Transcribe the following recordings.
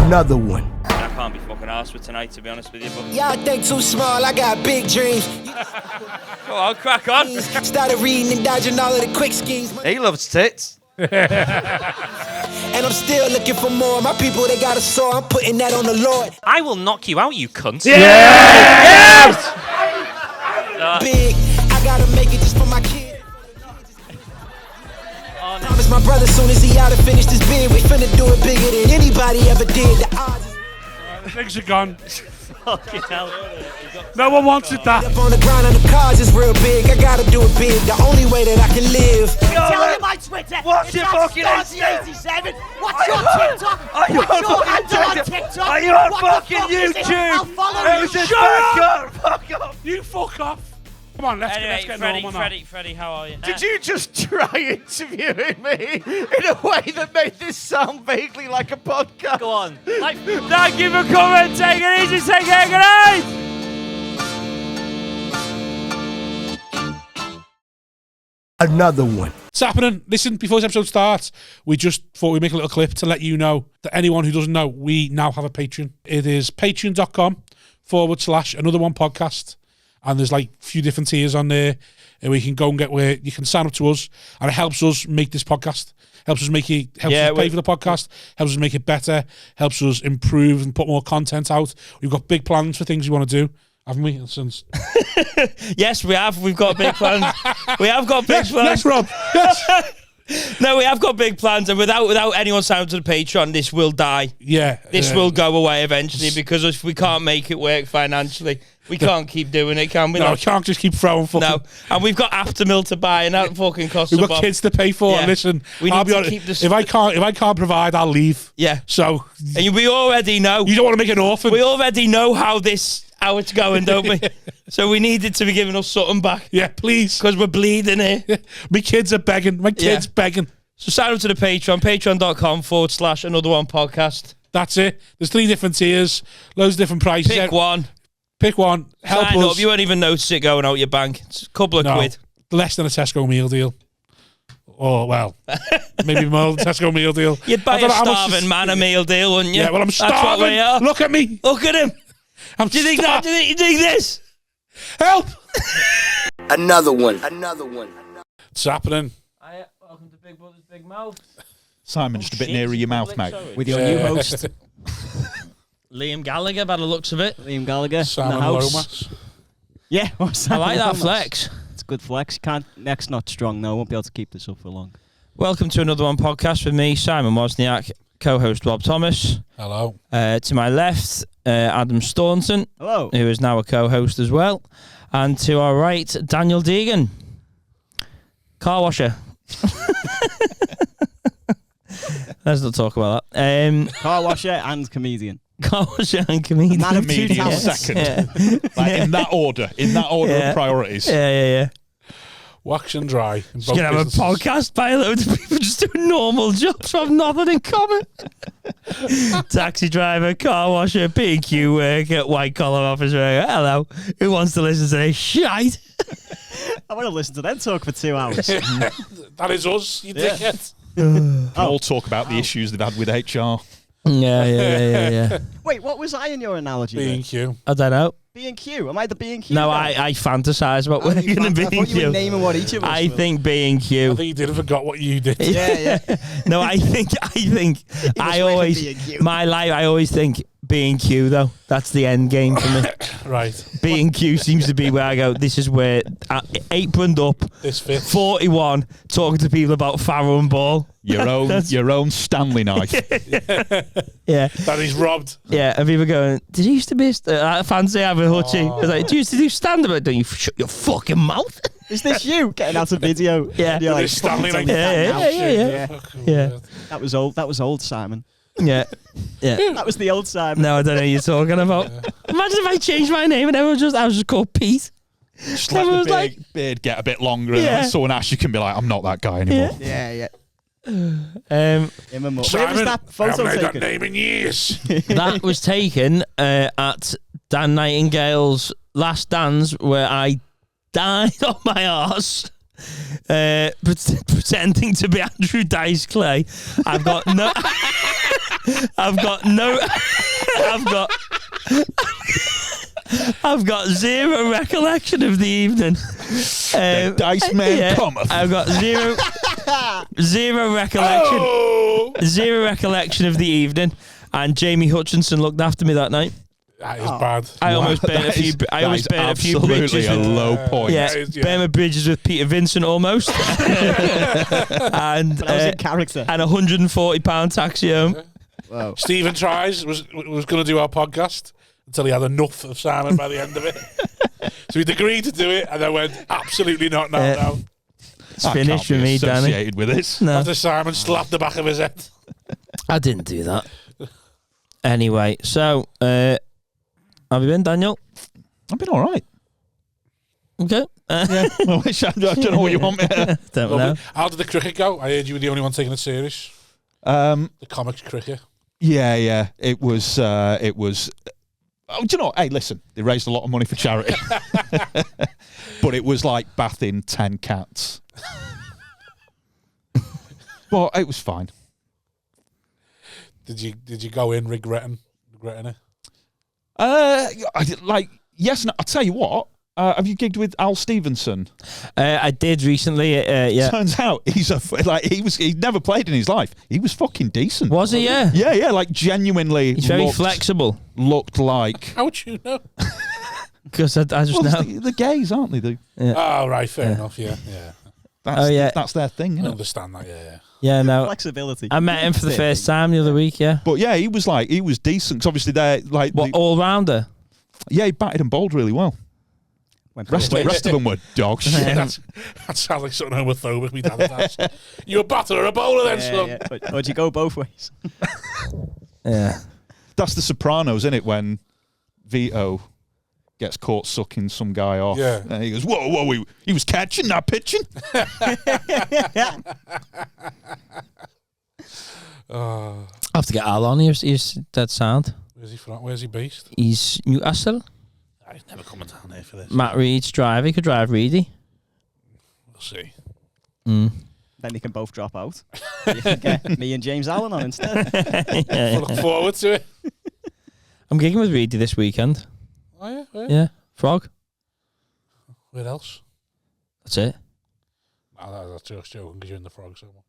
Another one. I can't be fucking arsed with tonight, to be honest with you. But Y'all think too small, I got big dreams. go on, crack on. Started reading and dodging all of the quick schemes. He loves tits. And I'm still looking for more. My people, they got a sore. I'm putting that on the Lord. I will knock you out, you cunt. Yes! Big, I gotta make it just for my kid. Promise my brother soon as he out and finished his bid, we finna do it bigger than anybody ever did. The odds The things are gone. Fucking hell. No one wanted that. up on the ground and the cars is real big. I gotta do it big. The only way that I can live. Tell me my Twitter. What's it's your fucking Staunton87. What's your TikTok? Are you What's on your fucking handle on TikTok? TikTok? Are you on What the fucking fuck is it? YouTube? I'll follow you. Shut up! Fuck off! You fuck off. Come on, let's Anyway, get normal now. Freddie, how are you? Did you just try interviewing me in a way that made this sound vaguely like a podcast? Go on. Thank you for coming. Take it easy. Take care. Good night. Another one. It's happening. Listen, before this episode starts, we just thought we'd make a little clip to let you know that anyone who doesn't know, we now have a Patreon. It is patreon.com/another one podcast. And there's like a few different tiers on there. And we can go and get where you can sign up to us. And it helps us make this podcast. Helps us make it, helps us pay for the podcast. Helps us make it better. Helps us improve and put more content out. We've got big plans for things we want to do. Haven't we? Since Yes, we have. We've got big plans. We have got big plans. yes, Rob. Yes. No, we have got big plans, and without anyone signing to the Patreon, this will die. Yeah. This will go away eventually because if we can't make it work financially, we can't keep doing it, can we? No, we can't just keep throwing fucking... No, and we've got Aftermill to buy, and that fucking costs We've a got bomb. kids to pay for. Yeah. Listen, We I'll need be to honest. keep this- If I can't provide, I'll leave. Yeah. So And we already know. you don't want to make an orphan. We already know how it's going, don't we? So we needed to be giving us something back Yeah, please. because we're bleeding here. My kids are begging. My kids begging. So sign up to the Patreon, patreon.com/another one podcast. That's it. There's 3 different tiers, loads of different prices. Pick one. Pick one. Help Sign us. up. You won't even notice it going out your bank. It's a couple of quid. Less than a Tesco meal deal. Oh, well, maybe more than a Tesco meal deal. You'd buy I don't a know how much starving this- man a meal deal, wouldn't you? Yeah, well, I'm That's what starving. we are. Look at me. Look at him. I'm Do you think that? Do you think this? Help. Another one. Another one. It's happening. Hi, welcome to Big Brother's Big Mouth. Simon, just a bit nearer your mouth, mate. With your new host, Liam Gallagher, by the looks of it. Liam Gallagher, in Simon the house. Lomas. Yeah, I like that flex. It's a good flex. Can't neck's not strong though. Won't be able to keep this up for long. Welcome to another one podcast with me, Simon Wozniak, co-host Rob Thomas. Hello. To my left, Adam Staunton, Hello. who is now a co-host as well. And to our right, Daniel Deegan, car washer. Let's not talk about that. Car washer and comedian. Car washer and comedian. Man of two Comedian talents. second. Like, in that order Yeah. of priorities. Yeah. Wax and dry. In Just both gonna have a businesses. podcast by a load of people just doing normal jobs who have nothing in common. Taxi driver, car washer, B&Q worker, white collar office worker. Hello, who wants to listen to this shite? I want to listen to them talk for 2 hours. That is us, you Yeah. dickhead. All talk about the issues they've had with HR. Yeah. Wait, what was I in your analogy? B&Q. I don't know. B&Q. Am I the B&Q? No, guy? I fantasize about working in I thought you were B&Q. naming what each of us I were. think I B&Q. think you did and forgot what you did. Yeah. No, I think I always B&Q. my life. I always think B&Q though. That's the end game for me. Right. B&Q seems to be where I go. This is where aproned up, This fits. 41, talking to people about Farrow and Ball. Your own Stanley knife. Yeah, That is robbed. yeah. And people going, did you used to be I fancy having a hutchie? I was like, do you used to do stand up? Don't you shut your fucking mouth? Is this you getting out a video? Yeah. And you're like, This Stanley fucking knife. take that now. Yeah. Fucking Yeah. weird. That was old. That was old Simon. Yeah, yeah. That was the old Simon. No, I don't know what you're talking about. Imagine if I changed my name and I was just called Pete. Just let Everyone's the like- beard get a bit longer, and Yeah. when someone asks, you can be like, "I'm not that guy anymore." Yeah. Um, Him and Where Simon, was that I photo haven't heard that taken? name in years. that was taken at Dan Nightingale's last dance, where I died on my arse. Pretending to be Andrew Dice Clay. I've got no I've got no. I've got zero recollection of the evening. Dice man cometh. I've got zero recollection. Oh! Zero recollection of the evening. And Jamie Hutchinson looked after me that night. That is bad. I almost burnt a few. I almost burnt a few bridges. Absolutely a With, low point. yeah, That is- burnt my bridges with Peter Vincent almost. And But I was in character. and £140 taxi home. Wow. Stephen Tries was going to do our podcast until he had enough of Simon by the end of it. So he'd agreed to do it and then went, absolutely not now. No. It's I finished can't with be me, Danny. associated with this. No, After Simon slapped the back of his head. I didn't do that. Anyway, so have you been, Daniel? I've been all right. Okay. I don't know what you want me to. Don't know. Lovely. How did the cricket go? I heard you were the only one taking it serious. The comics cricket. Yeah. It was. Oh, do you know? Hey, listen. They raised a lot of money for charity, but it was like bathing 10 cats. But it was fine. Did you go in regretting it? Yes. No, I'll tell you what. Have you gigged with Al Stevenson? I did recently. Yeah. Turns out he'd never played in his life. He was fucking decent. Was he? Yeah. Yeah. Like genuinely. He's very flexible. Looked like. How would you know? Because I just know. The gays, aren't they? Oh, right, fair enough, yeah. That's their thing. I Isn't it? understand that, yeah. Yeah, no. Flexibility. I met him for the first time the other week. Yeah. But yeah, he was decent. 'Cause obviously they're like What, all rounder? he batted and bowled really well. Rest of them were dog shit. That sounds like something homophobic me dad would ask. You a batter or a bowler then, son? Yeah. Or do you go both ways? Yeah. That's The Sopranos, isn't it? When Vito gets caught sucking some guy off. Yeah. And he goes, whoa, he was catching, not pitching. I have to get Al on. He's dead sound. Where's he from? Where's he based? He's Newcastle. He's never coming down here for this. Matt Reed's driver. He could drive Reedy. We'll see. Mm. Then they can both drop out. You can get me and James Allen on instead. I look forward to it. I'm gigging with Reedy this weekend. Oh, yeah? Where? Yeah. Frog. Where else? That's it. No, that's just joking because you're in the frog so much.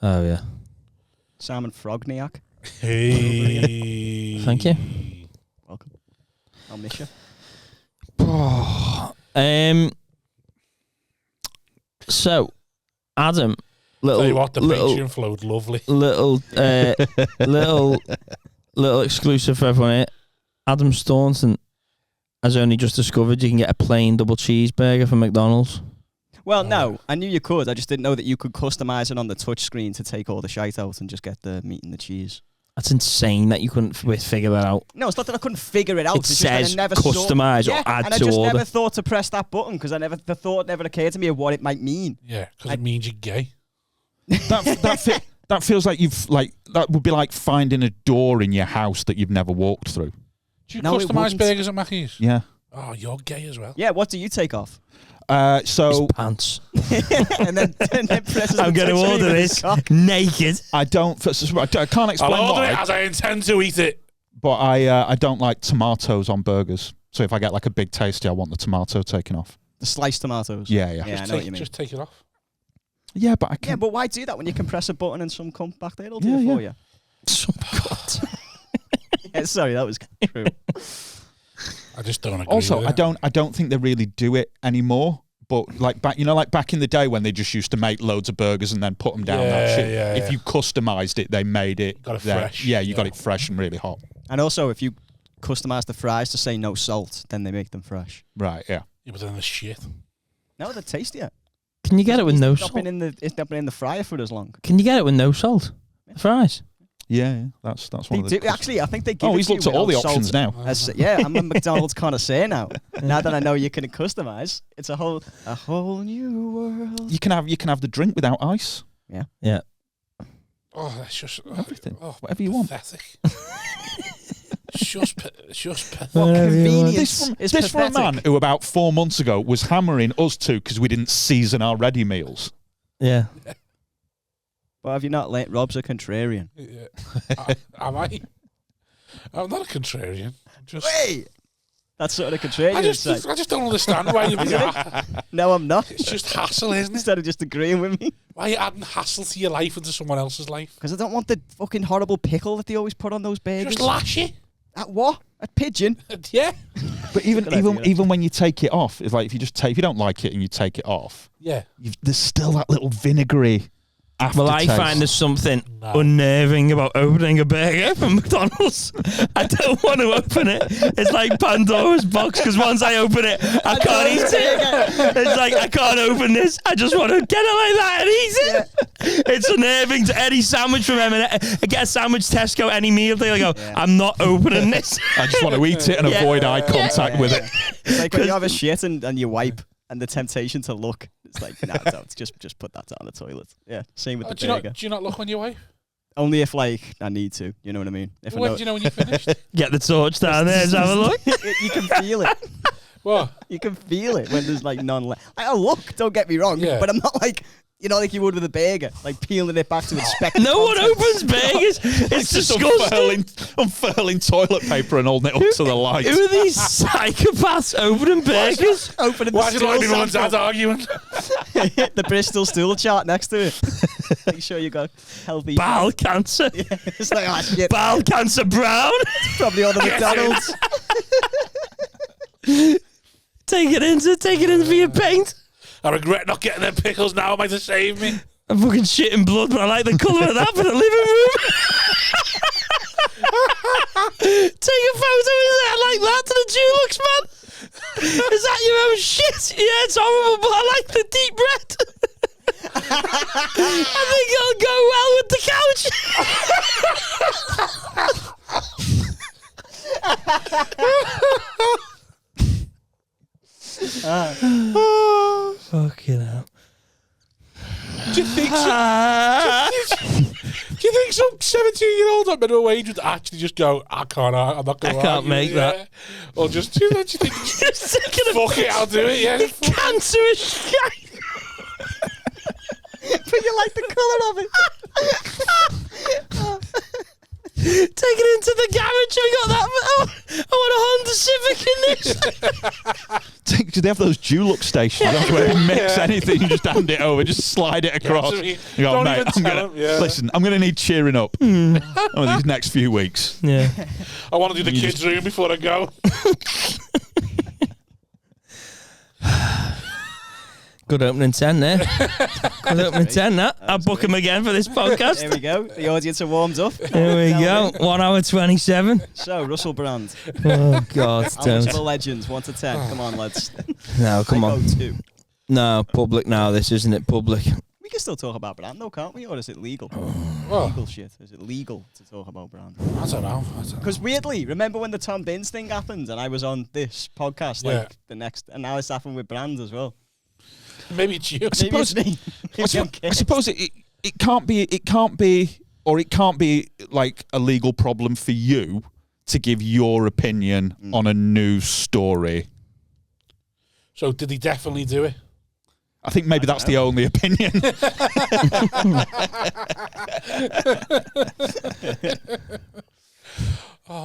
Oh, yeah. Simon Frogniak. Hey. Thank you. Welcome. I'll miss you. So, Adam, Tell you what, the little Patreon flowed lovely. little exclusive for everyone here. Adam Staunton has only just discovered you can get a plain double cheeseburger from McDonald's. Well, no, I knew you could. I just didn't know that you could customize it on the touch screen to take all the shite out and just get the meat and the cheese. That's insane that you couldn't figure that out. No, it's not that I couldn't figure it out. It It's just that says I never customise or add and I to just order. never thought to press that button because the thought never occurred to me of what it might mean. Yeah, because it means you're gay. That feels like that would be like finding a door in your house that you've never walked through. Do you No, it customise wouldn't. burgers at Mackey's? Yeah. Oh, you're gay as well. Yeah, what do you take off? So Pants. and then presses I'm the going to touch screen order with this his cock. naked. I can't explain I'll order why, it as I intend to eat it. but I don't like tomatoes on burgers. So if I get like a big tasty, I want the tomato taken off. The sliced tomatoes. Yeah. Yeah, I know what you mean. Just take it off. Yeah, but I can't. Yeah, but why do that when you can press a button and some cunt back there will do Yeah, it for yeah. you? Some cunt. Yeah, sorry, that was true. I just don't agree Also, with it. I don't think they really do it anymore. But like back in the day when they just used to make loads of burgers and then put them down that shit. Yeah, if you customized it, they made it. Got it there. fresh. Yeah, you got it fresh and really hot. And also, if you customize the fries to say no salt, then they make them fresh. Right. Yeah. Yeah, but then the shit. No, they're tastier. Can you get it with no It's not salt? been in the fryer for as long. Can you get it with no salt? The fries. Yeah. That's one They of the. do, actually, I think they give Oh, it he's to you looked at all the without options salt. now. Yeah, I'm a McDonald's connoisseur now. Now that I know you can customize, it's a whole new world. You can have the drink without ice. Yeah. Oh, that's just Everything. Oh, Whatever you want. pathetic. It's just pathetic. Convenience is This for a pathetic. man who about 4 months ago was hammering us two because we didn't season our ready meals. Yeah. But have you not learnt Rob's a contrarian? Yeah. Am I? I'm not a contrarian. I'm just. Wait! That's sort of a contrarian. I just don't understand why you. No, I'm not. It's just hassle, isn't it? Instead of just agreeing with me. Why are you adding hassle to your life into someone else's life? Because I don't want the fucking horrible pickle that they always put on those burgers. Just lash it. At what? A pigeon? Yeah. But Good idea. even when you take it off, it's like if you don't like it and you take it off, Yeah. there's still that little vinegary aftertaste. Well, I find there's something unnerving about opening a burger from McDonald's. I don't want to open it. It's like Pandora's box, because once I open it, I can't eat it. It's like, I can't open this. I just want to get it like that and eat it. It's unnerving to any sandwich from M&S. I get a sandwich, Tesco, any meal deal. I go, I'm not opening this. I just want to eat it and avoid eye contact with it. It's like when you have a shit and you wipe, and the temptation to look. It's like, no, don't. Just put that down the toilet. Yeah, same with the burger. Do you not look when you wipe? Only if, like, I need to. You know what I mean? If When do you know when you're finished? Get the torch down there and have a look. You can feel it. What? You can feel it when there's, like, none left. I look, don't get me wrong, Yeah. but I'm not, like, you know, like you would with a burger, like peeling it back to inspect. No one opens burgers. It's Just disgusting. unfurling toilet paper and holding it up to the light. Who are these psychopaths opening burgers? Opening Why the did like stool mum and dad sample. arguing? The Bristol stool chart next to it. Make sure you got healthy. Bowel cancer. Yeah, it's like, oh shit. Bowel cancer brown. Probably all the McDonald's. Take it in for your paint. I regret not getting them pickles now. It might have saved me. I'm fucking shitting blood, but I like the colour of that for the living room. Take a photo of that like that to the Dulux, man. Is that your own shit? Yeah, it's horrible, but I like the deep red. I think it'll go well with the couch. Fucking hell. Do you think do you think some 17-year-old at minimum wage would actually just go, I'm not going to I can't make that. Or just do that? Do you think fuck it, I'll do it, yeah. Cancerous shite. But you like the colour of it. Take it into the garage. We got that. I want a Honda Civic in this. Do they have those Dulux stations where you mix anything, you just hand it over, just slide it across? You go, Don't mate, even listen, I'm going to need cheering up over these next few weeks. Yeah. I want to do the kids' room before I go. Good opening 10 there. Good opening 10, that. I'll book him again for this podcast. There we go. The audience are warmed up. There we go. 1 hour 27. So, Russell Brand. Oh, God, How much don't. for legends? 1 to 10. Come on, lads. No, come I on. go 2. No, public now. This isn't it public. We can still talk about Brand, though, can't we? Or is it legal? Well, Legal shit. Is it legal to talk about Brand? I don't know. Because weirdly, remember when the Tom Bins thing happened and I was on this podcast, like the next, and now it's happened with Brand as well. Maybe it's you. Maybe it's me. I suppose it can't be like a legal problem for you to give your opinion on a news story. So did he definitely do it? I think maybe that's the only opinion.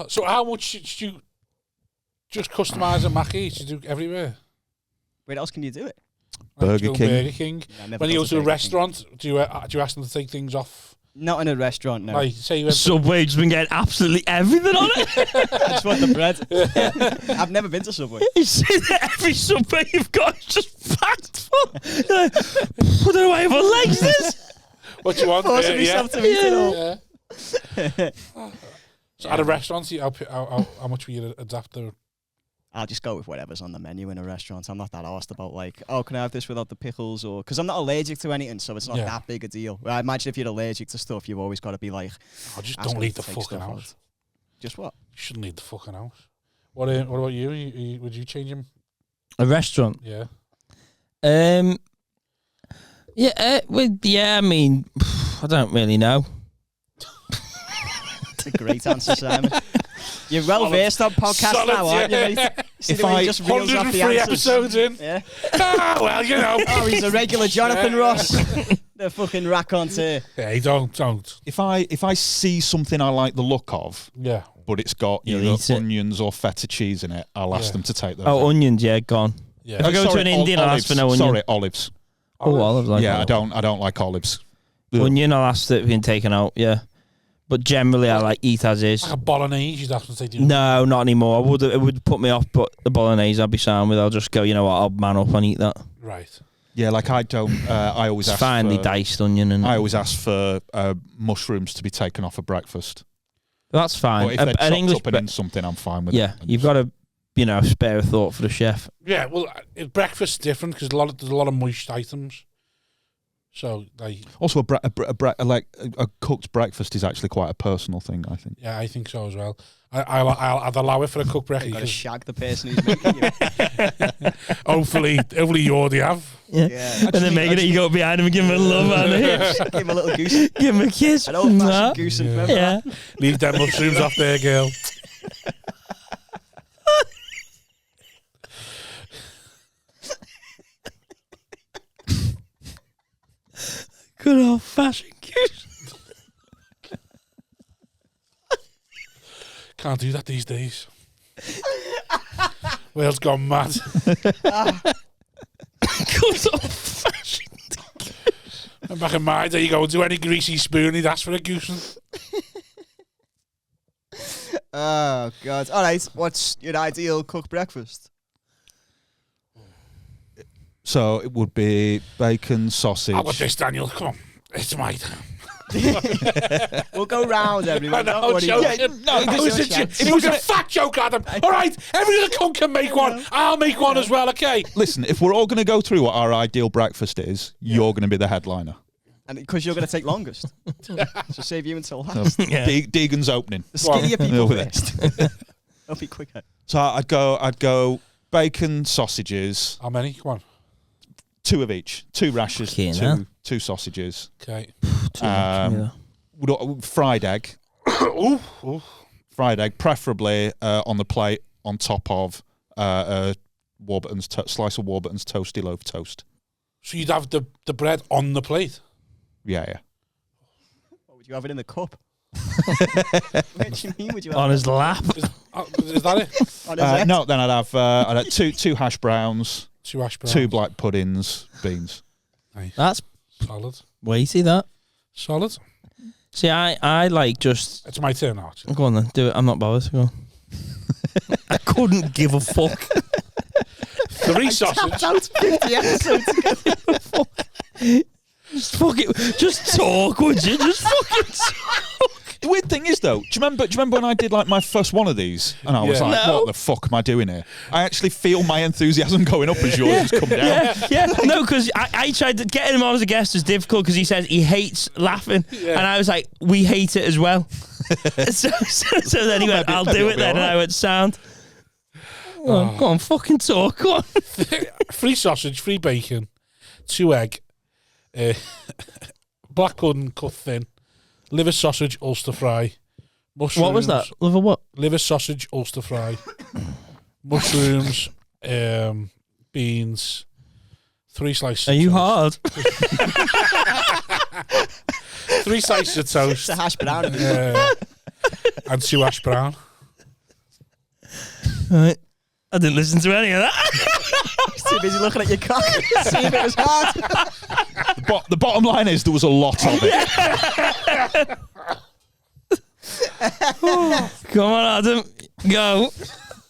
So how much should you just customise a Mackie? Should you do everywhere? Where else can you do it? Burger King. Burger King. Yeah, I never When you go go to to a Burger restaurant, do you ask them to take things off? Not in a restaurant, no. Like, say you went to Subway just been getting absolutely everything on it. I just want the bread. I've never been to Subway. You see that every Subway you've got is just packed full. You're like, what do I have on legs this? what you want? Forcing myself to eat it all. Yeah. So at a restaurant, how much will you adapt the? I'll just go with whatever's on the menu in a restaurant. I'm not that arsed about like, oh, can I have this without the pickles? Or because I'm not allergic to anything, so it's not that big a deal. I imagine if you're allergic to stuff, you've always got to be like, I just don't leave the fucking house. Just what? You shouldn't leave the fucking house. What about you? Would you change him? A restaurant? Yeah. Yeah, I mean, I don't really know. That's a great answer, Simon. You're well versed on podcasts now, aren't you, mate? See the way he just reels off the 103 answers? episodes in. Yeah. Well, you know. Oh, he's a regular Jonathan Ross. The fucking raconteur. Hey, don't. If I see something I like the look of, Yeah. but it's got You'll either eat it. onions or feta cheese in it, I'll ask Yeah. them to take those. Oh, out. onions, yeah, gone. Yeah. If I go to an Indian, I'll ask for no onion. Sorry, olives. Oh, olives. Like Yeah, olives. I don't like olives. Ugh. Onion, I'll ask that being taken out, yeah. But generally, I like eat as is. Like a bolognese, you'd have to take. No, not anymore. It would put me off, but the bolognese I'd be sound with. I'll just go, you know what, I'll man up and eat that. Right. Yeah, like I don't. I always It's ask finely for, diced onion. And I always ask for mushrooms to be taken off for breakfast. that's fine. But if they're An chopped English up and in something, I'm fine with yeah, it. you've got to, spare a thought for the chef. Yeah, well, breakfast's different because there's a lot of moist items. So, Also, a cooked breakfast is actually quite a personal thing, I think. yeah, I think so as well. I'd allow it for a cooked breakfast. You got to shag the person who's making you. hopefully you already have. Yeah. And then making it, you go behind him and give him a love and a hips. Give him a little goose. Give him a kiss. An old-fashioned Nah. goose. Yeah. Yeah. Leave them mushrooms off there, girl. Good old fashioned goose. Can't do that these days. World's gone mad. Good old fashioned. And back in my day, you go do any greasy spoon, he'd ask for a goose. Oh, God. All right. What's your ideal cooked breakfast? So it would be bacon, sausage. How about this, Daniel? Come on. It's my time. We'll go round, everyone. I know, Don't worry. joking. No, It was a fat joke, Adam. All right, every little cunt can make one. I'll make one as well, okay? Listen, if we're all going to go through what our ideal breakfast is, you're going to be the headliner. And because you're going to take longest. So save you until So, last. Yeah. Deegan's opening. The skinnier people Over there. first. I'll be quicker. So I'd go bacon, sausages, How many? Come on. 2 of each, 2 rashers, Fucking hell. two sausages, Okay. fried egg, fried egg, preferably on the plate on top of Warburton's slice of Warburton's toasty loaf toast. So you'd have the bread on the plate? Yeah. What, would you have it in the cup? What do you mean? Would you have On it his lap. Is that it? on his head? No, then I'd have two hash browns, 2 hash browns. 2 black puddings, beans. Nice. That's Solid. weighty, that. Solid. See, I like just... It's my turn now, actually. Go on then, do it. I'm not bothered. Go on. I couldn't give a fuck. 3 sausage. Out 50 episodes. Just fuck it. Just talk, would you? Just fucking talk. The weird thing is, though, do you remember when I did like my first one of these, and I was Yeah. like, No. "What the fuck am I doing here?" I actually feel my enthusiasm going up as yours has come down. Yeah, no, because I tried to get him on as a guest was difficult because he says he hates laughing, and I was like, we hate it as well. so then he went, maybe- I'll maybe do it'll it be then, and alright. I went, sound. Oh, go on, fucking talk, go on. 3 sausage, 3 bacon, 2 egg, black pudding cut thin, liver sausage, Ulster fry, mushrooms. What was that? Liver what? Liver sausage, Ulster fry, mushrooms, beans, 3 slices. Are of you toast. hard? 3 slices of It's toast. a hash brown. And 2 hash brown. Right. I didn't listen to any of that. He's too busy looking at your cock. See if it was hard. The bottom line is there was a lot of it. Come on, Adam. Go.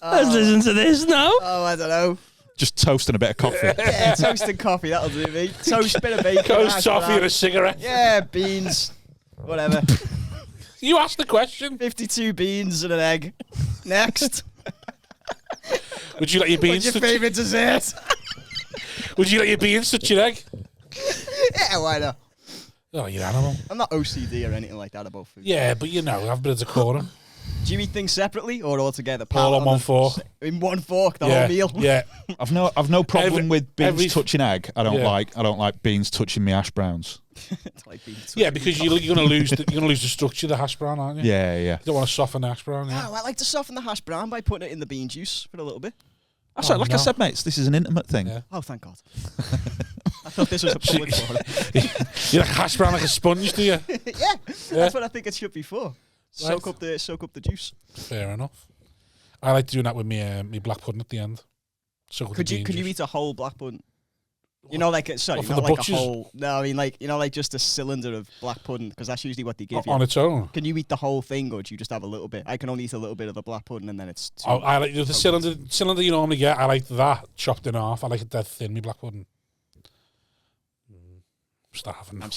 Let's listen to this now. Oh, I don't know. Just toast and a bit of coffee. Yeah, toast and coffee, that'll do me. Toast, bit of bacon. Toast, hash toffee, brown. and a cigarette. Yeah, beans. Whatever. You asked the question. 52 beans and an egg. Next. Would you let your beans What's your touch? favourite dessert? Would you let your beans touch your egg? Yeah, why not? Oh, you're an animal. I'm not OCD or anything like that about food. Yeah, but you know, have a bit of decorum. Do you eat things separately or all together? All on one fork. In one fork, the Yeah, whole meal. yeah. I've no problem with beans every- touching egg. I don't Yeah. like beans touching me hash browns. It's like beans. Yeah, because you're gonna lose the structure of the hash brown, aren't you? Yeah. You don't want to soften the hash brown. Yeah. Oh, I like to soften the hash brown by putting it in the bean juice for a little bit. So, like I said, mates, this is an intimate thing. Yeah. Oh, thank God. I thought this was a public forum. You like hash brown like a sponge, do you? Yeah, that's what I think it should be for. Soak up the juice. Fair enough. I like doing that with me black pudding at the end. Could you eat a whole black pudding? You know, like sorry, from not the like butchers? a whole. No, I mean like like just a cylinder of black pudding because that's usually what they give you. On its own? Can you eat the whole thing or do you just have a little bit? I can only eat a little bit of the black pudding and then it's. I like the cylinder you normally get. I like that chopped in half. I like it dead thin. Me black pudding.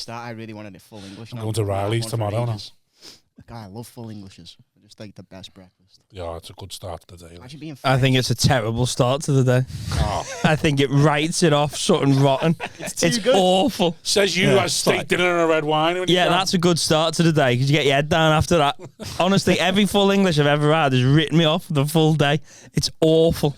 I really wanted it full English. I'm going to Riley's tomorrow now. God, I love full Englishes. They're just like the best breakfast. Yeah, it's a good start to the day. Like. I think it's a terrible start to the day. Oh. I think it writes it off something rotten. It's good. awful. Says you had steak dinner and a red wine. Yeah, that's a good start to the day because you get your head down after that. Honestly, every full English I've ever had has written me off the full day. It's awful.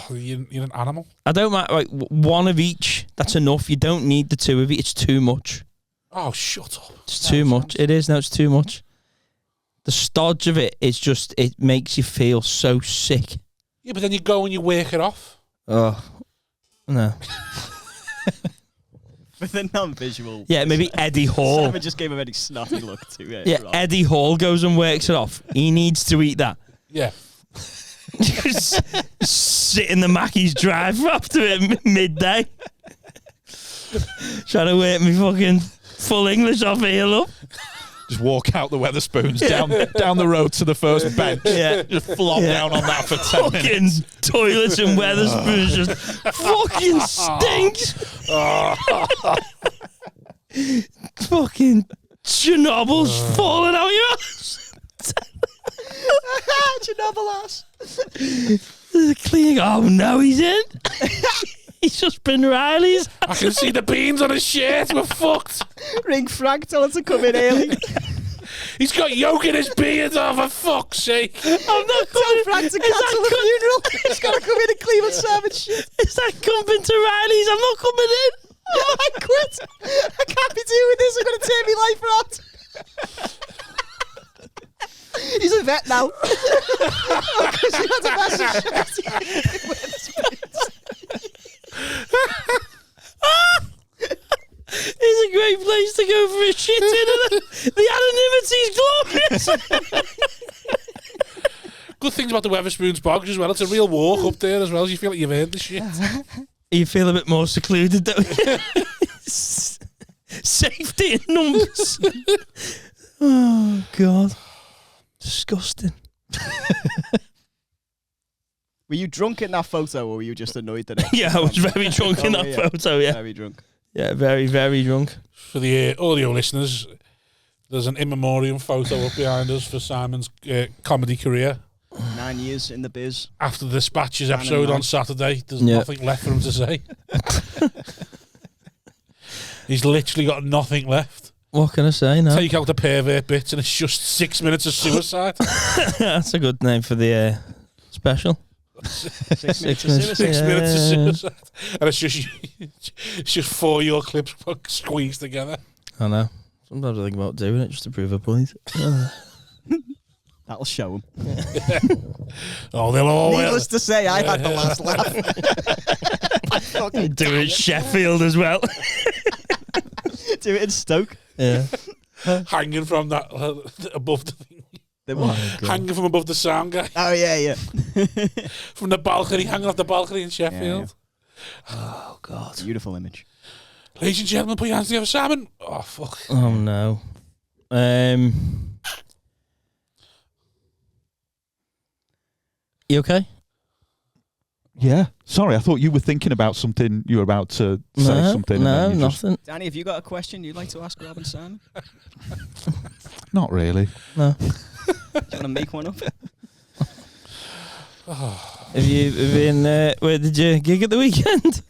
You're an animal. I don't mind. Like, one of each, that's enough. You don't need the two of it. It's too much. Oh, shut up. It's too much. It is. No, it's too much. The stodge of it is just, it makes you feel so sick. Yeah, but then you go and you work it off. Oh, no. With a non-visual. Yeah, maybe Eddie Hall. Simon just gave a very snotty look to it. Yeah, Eddie Hall goes and works it off. He needs to eat that. Yeah. Just sit in the Mackey's drive after it midday. Trying to work me fucking full English off here, look. Just walk out the Weatherspoons down the road to the first bench. Yeah. Just flop down on that for 10 minutes. Fucking toilets and Weatherspoons just fucking stinks. Fucking Chernobyl's falling out your ass. Chernobyl ass. Cleaning. Oh no, he's in. He's just been Riley's. I can see the beans on his shirt. We're fucked. Ring Frank, tell him to come in early. He's got yolk in his beard, oh, for fuck's sake. I'm not coming. Frank to cancel the funeral. He's got to come in and clean and serve shit. Is that coming to Riley's? I'm not coming in. Oh, I quit. I can't be doing this. I'm going to tear my life out. He's a vet now. Because he had a massive shirt. It's a great place to go for a shit in. The anonymity's glorious. Good things about the Weatherspoons Bogs as well. It's a real walk up there as well. You feel like you've earned the shit. You feel a bit more secluded, don't you? Safety in numbers. Oh, God. Disgusting. Were you drunk in that photo or were you just annoyed that it Yeah, I was very drunk in that photo, yeah. Very drunk. Yeah, very, very drunk. For the audio listeners, there's an in memoriam photo up behind us for Simon's comedy career. 9 years in the biz. After the Dispatches episode on Saturday, there's nothing left for him to say. He's literally got nothing left. What can I say now? Take out the pervert bits and it's just 6 minutes of suicide. That's a good name for the special. 6 minutes of suicide. 6 minutes of suicide. And it's just 4 of your clips squeezed together. I know. Sometimes I think about doing it just to prove a point. That'll show him. Oh, they'll all. Needless to say, I had the last laugh. Do it in Sheffield as well. Do it in Stoke. Yeah. Hanging from that above the thing. Hanging from above the sound guy. Oh, yeah. From the balcony, hanging off the balcony in Sheffield. Yeah. Oh, God. Beautiful image. Ladies and gentlemen, put your hands together, Simon. Oh, fuck. Oh, no. You okay? Yeah. Sorry, I thought you were thinking about something. You were about to say something. No, nothing. Danny, have you got a question you'd like to ask Rob and Simon? Not really. No. Do you want to make one up? Have you been, where did you gig at the weekend?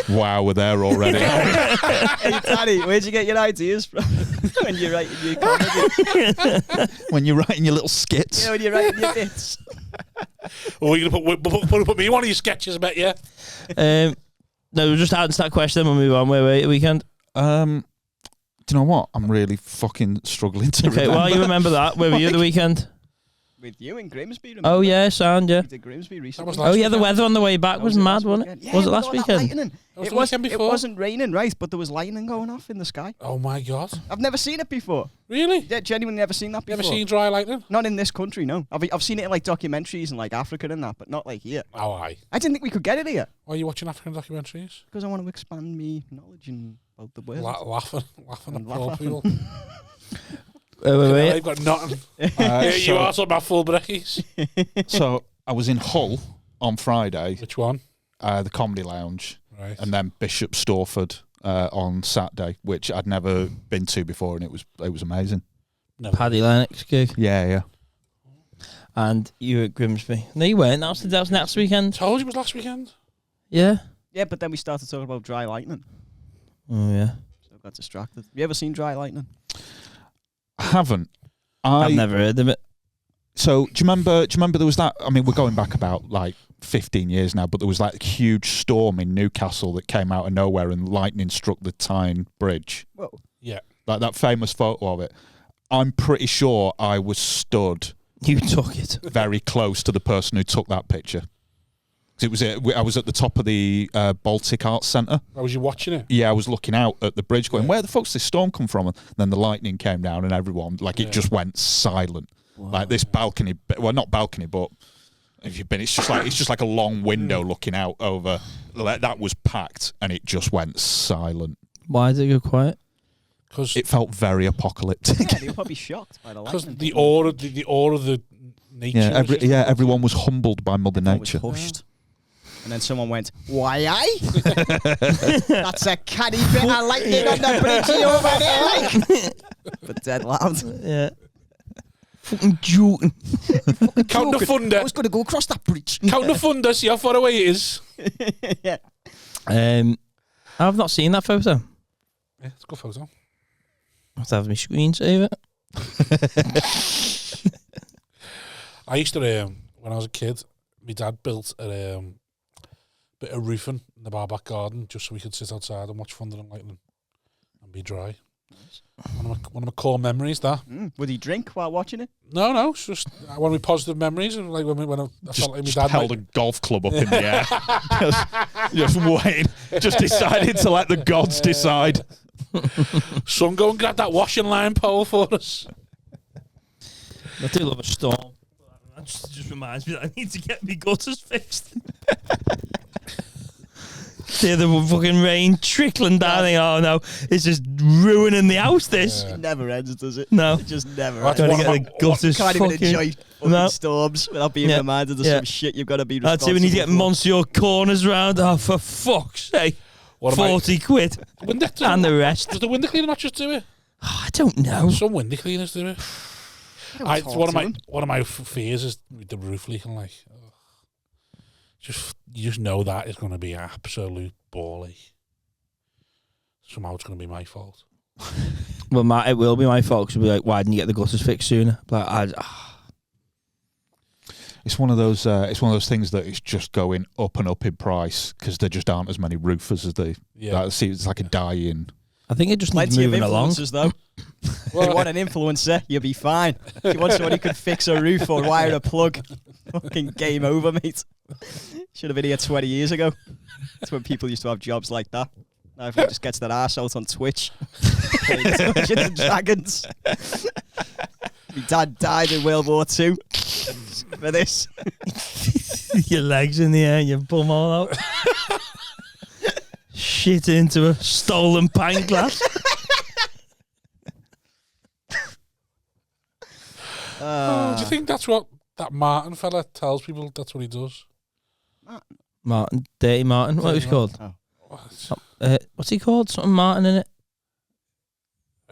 Wow, we're there already. Hey, Danny, where'd you get your ideas from? When you're writing your comedy? When you're writing your little skits. Yeah, when you're writing your bits. Or are you going to put me in one of your sketches, I bet, yeah? No, we'll just answer that question and we'll move on. Where were you at the weekend? Do you know what? I'm really fucking struggling to remember. Okay, while you remember that, where were you at the weekend? With you in Grimsby. Oh remember? yeah, sound yeah. We did Grimsby recently. was Oh last yeah, the weekend. weather on the way back That was it mad, last wasn't weekend? it? Yeah, Was it with last all that weekend? lightning. was It the weekend It before. wasn't raining, right? But there was lightning going off in the sky. Oh my god! I've never seen it before. Really? Yeah, genuinely never seen that before. Never seen dry lightning? Not in this country, no. I've seen it in like documentaries in like Africa and that, but not like here. Oh, aye. I didn't think we could get it here Why are you watching African documentaries? because I want to expand me knowledge about the world. Laughing at And poor laughing. people. Wait. They've got nothing. Yeah, you are talking about full breckies. So I was in Hull on Friday, Which one? the Comedy Lounge, Right. and then Bishop Stortford on Saturday, which I'd never been to before, and it was amazing. No. Paddy Lennox gig, Yeah. and you were at Grimsby. No, you weren't. That was next weekend. Told you it was last weekend. Yeah. Yeah, but then we started talking about dry lightning, Oh yeah. so I got distracted. You ever seen dry lightning? I haven't. I've never heard of it. So do you remember there was that, I mean, we're going back about like 15 years now, but there was that huge storm in Newcastle that came out of nowhere and lightning struck the Tyne Bridge. Whoa. Yeah. Like that famous photo of it. I'm pretty sure I was stood You took it. very close to the person who took that picture. 'Cause I was at the top of the Baltic Arts Centre. Or was you watching it? Yeah, I was looking out at the bridge going, where the fuck's this storm come from? And then the lightning came down and everyone, like, it just went silent. Like this balcony, well, not balcony, but if you've been, it's just like a long window looking out over. Like, that was packed and it just went silent. Why did it go quiet? Because It felt very apocalyptic. Yeah, they were probably shocked by the lightning. the aura, the aura of the nature. Yeah, was just- everyone was humbled by Mother Everyone was Nature. hushed. And then someone went, why I? That's a canny bit of lightning on the bridge over there, like. But dead loud. Yeah. Fucking joking. Count the I thunder. was going to go across that bridge. Count the thunder. See how far away it is. Yeah. I've not seen that photo. Yeah, it's a good photo. I have to have my screensaver. I used to when I was a kid, my dad built a bit of roofing in the bar back garden just so we could sit outside and watch thunder and lightning and be dry. One of my core memories. That Would he drink while watching it? no, it's just one of my positive memories of like when I felt like my Just dad held a golf club up in the air. just waiting. Just decided to let the gods decide. son, go and grab that washing line pole for us. I do love a storm. That just reminds me that I need to get my gutters fixed. See the fucking rain trickling down. Oh no, it's just ruining the house. This It never ends, does it? no. It just never That's ends. Gotta one get of the gutters Can't even fucking. enjoy fucking No. storms without being Yeah. reminded of Yeah. some shit you've got to be That's responsible it. We need to get for. Monsieur Corners round. Oh, for fuck's sake. What am I- 40 quid. And the rest. Does the window cleaner not just do it? Oh, I don't know. Some window cleaners do it. Don't talk to him. One of my fears is the roof leaking. Like, you just know that is going to be absolute bally. Somehow it's going to be my fault. Well, it will be my fault. 'Cause we'll be like, why didn't you get the gutters fixed sooner? But It's one of those. It's one of those things that it's just going up and up in price because there just aren't as many roofers as they. Yeah. See, it's like a die-in. I think it just needs Plenty of moving along. influencers, though. If you want an influencer, you'll be fine. If you want someone who can fix a roof or wire a plug, fucking game over, mate. Should have been here 20 years ago. That's when people used to have jobs like that. Now everyone just gets their arse out on Twitch. Playing Dungeons and Dragons. My dad died in World War II for this. Your legs in the air, your bum all out. Shit into a stolen pint glass. Do you think that's what that Martin fella tells people? That's what he does. Martin, Dirty Martin. What was he called? Oh. What's he called? Something Martin in it.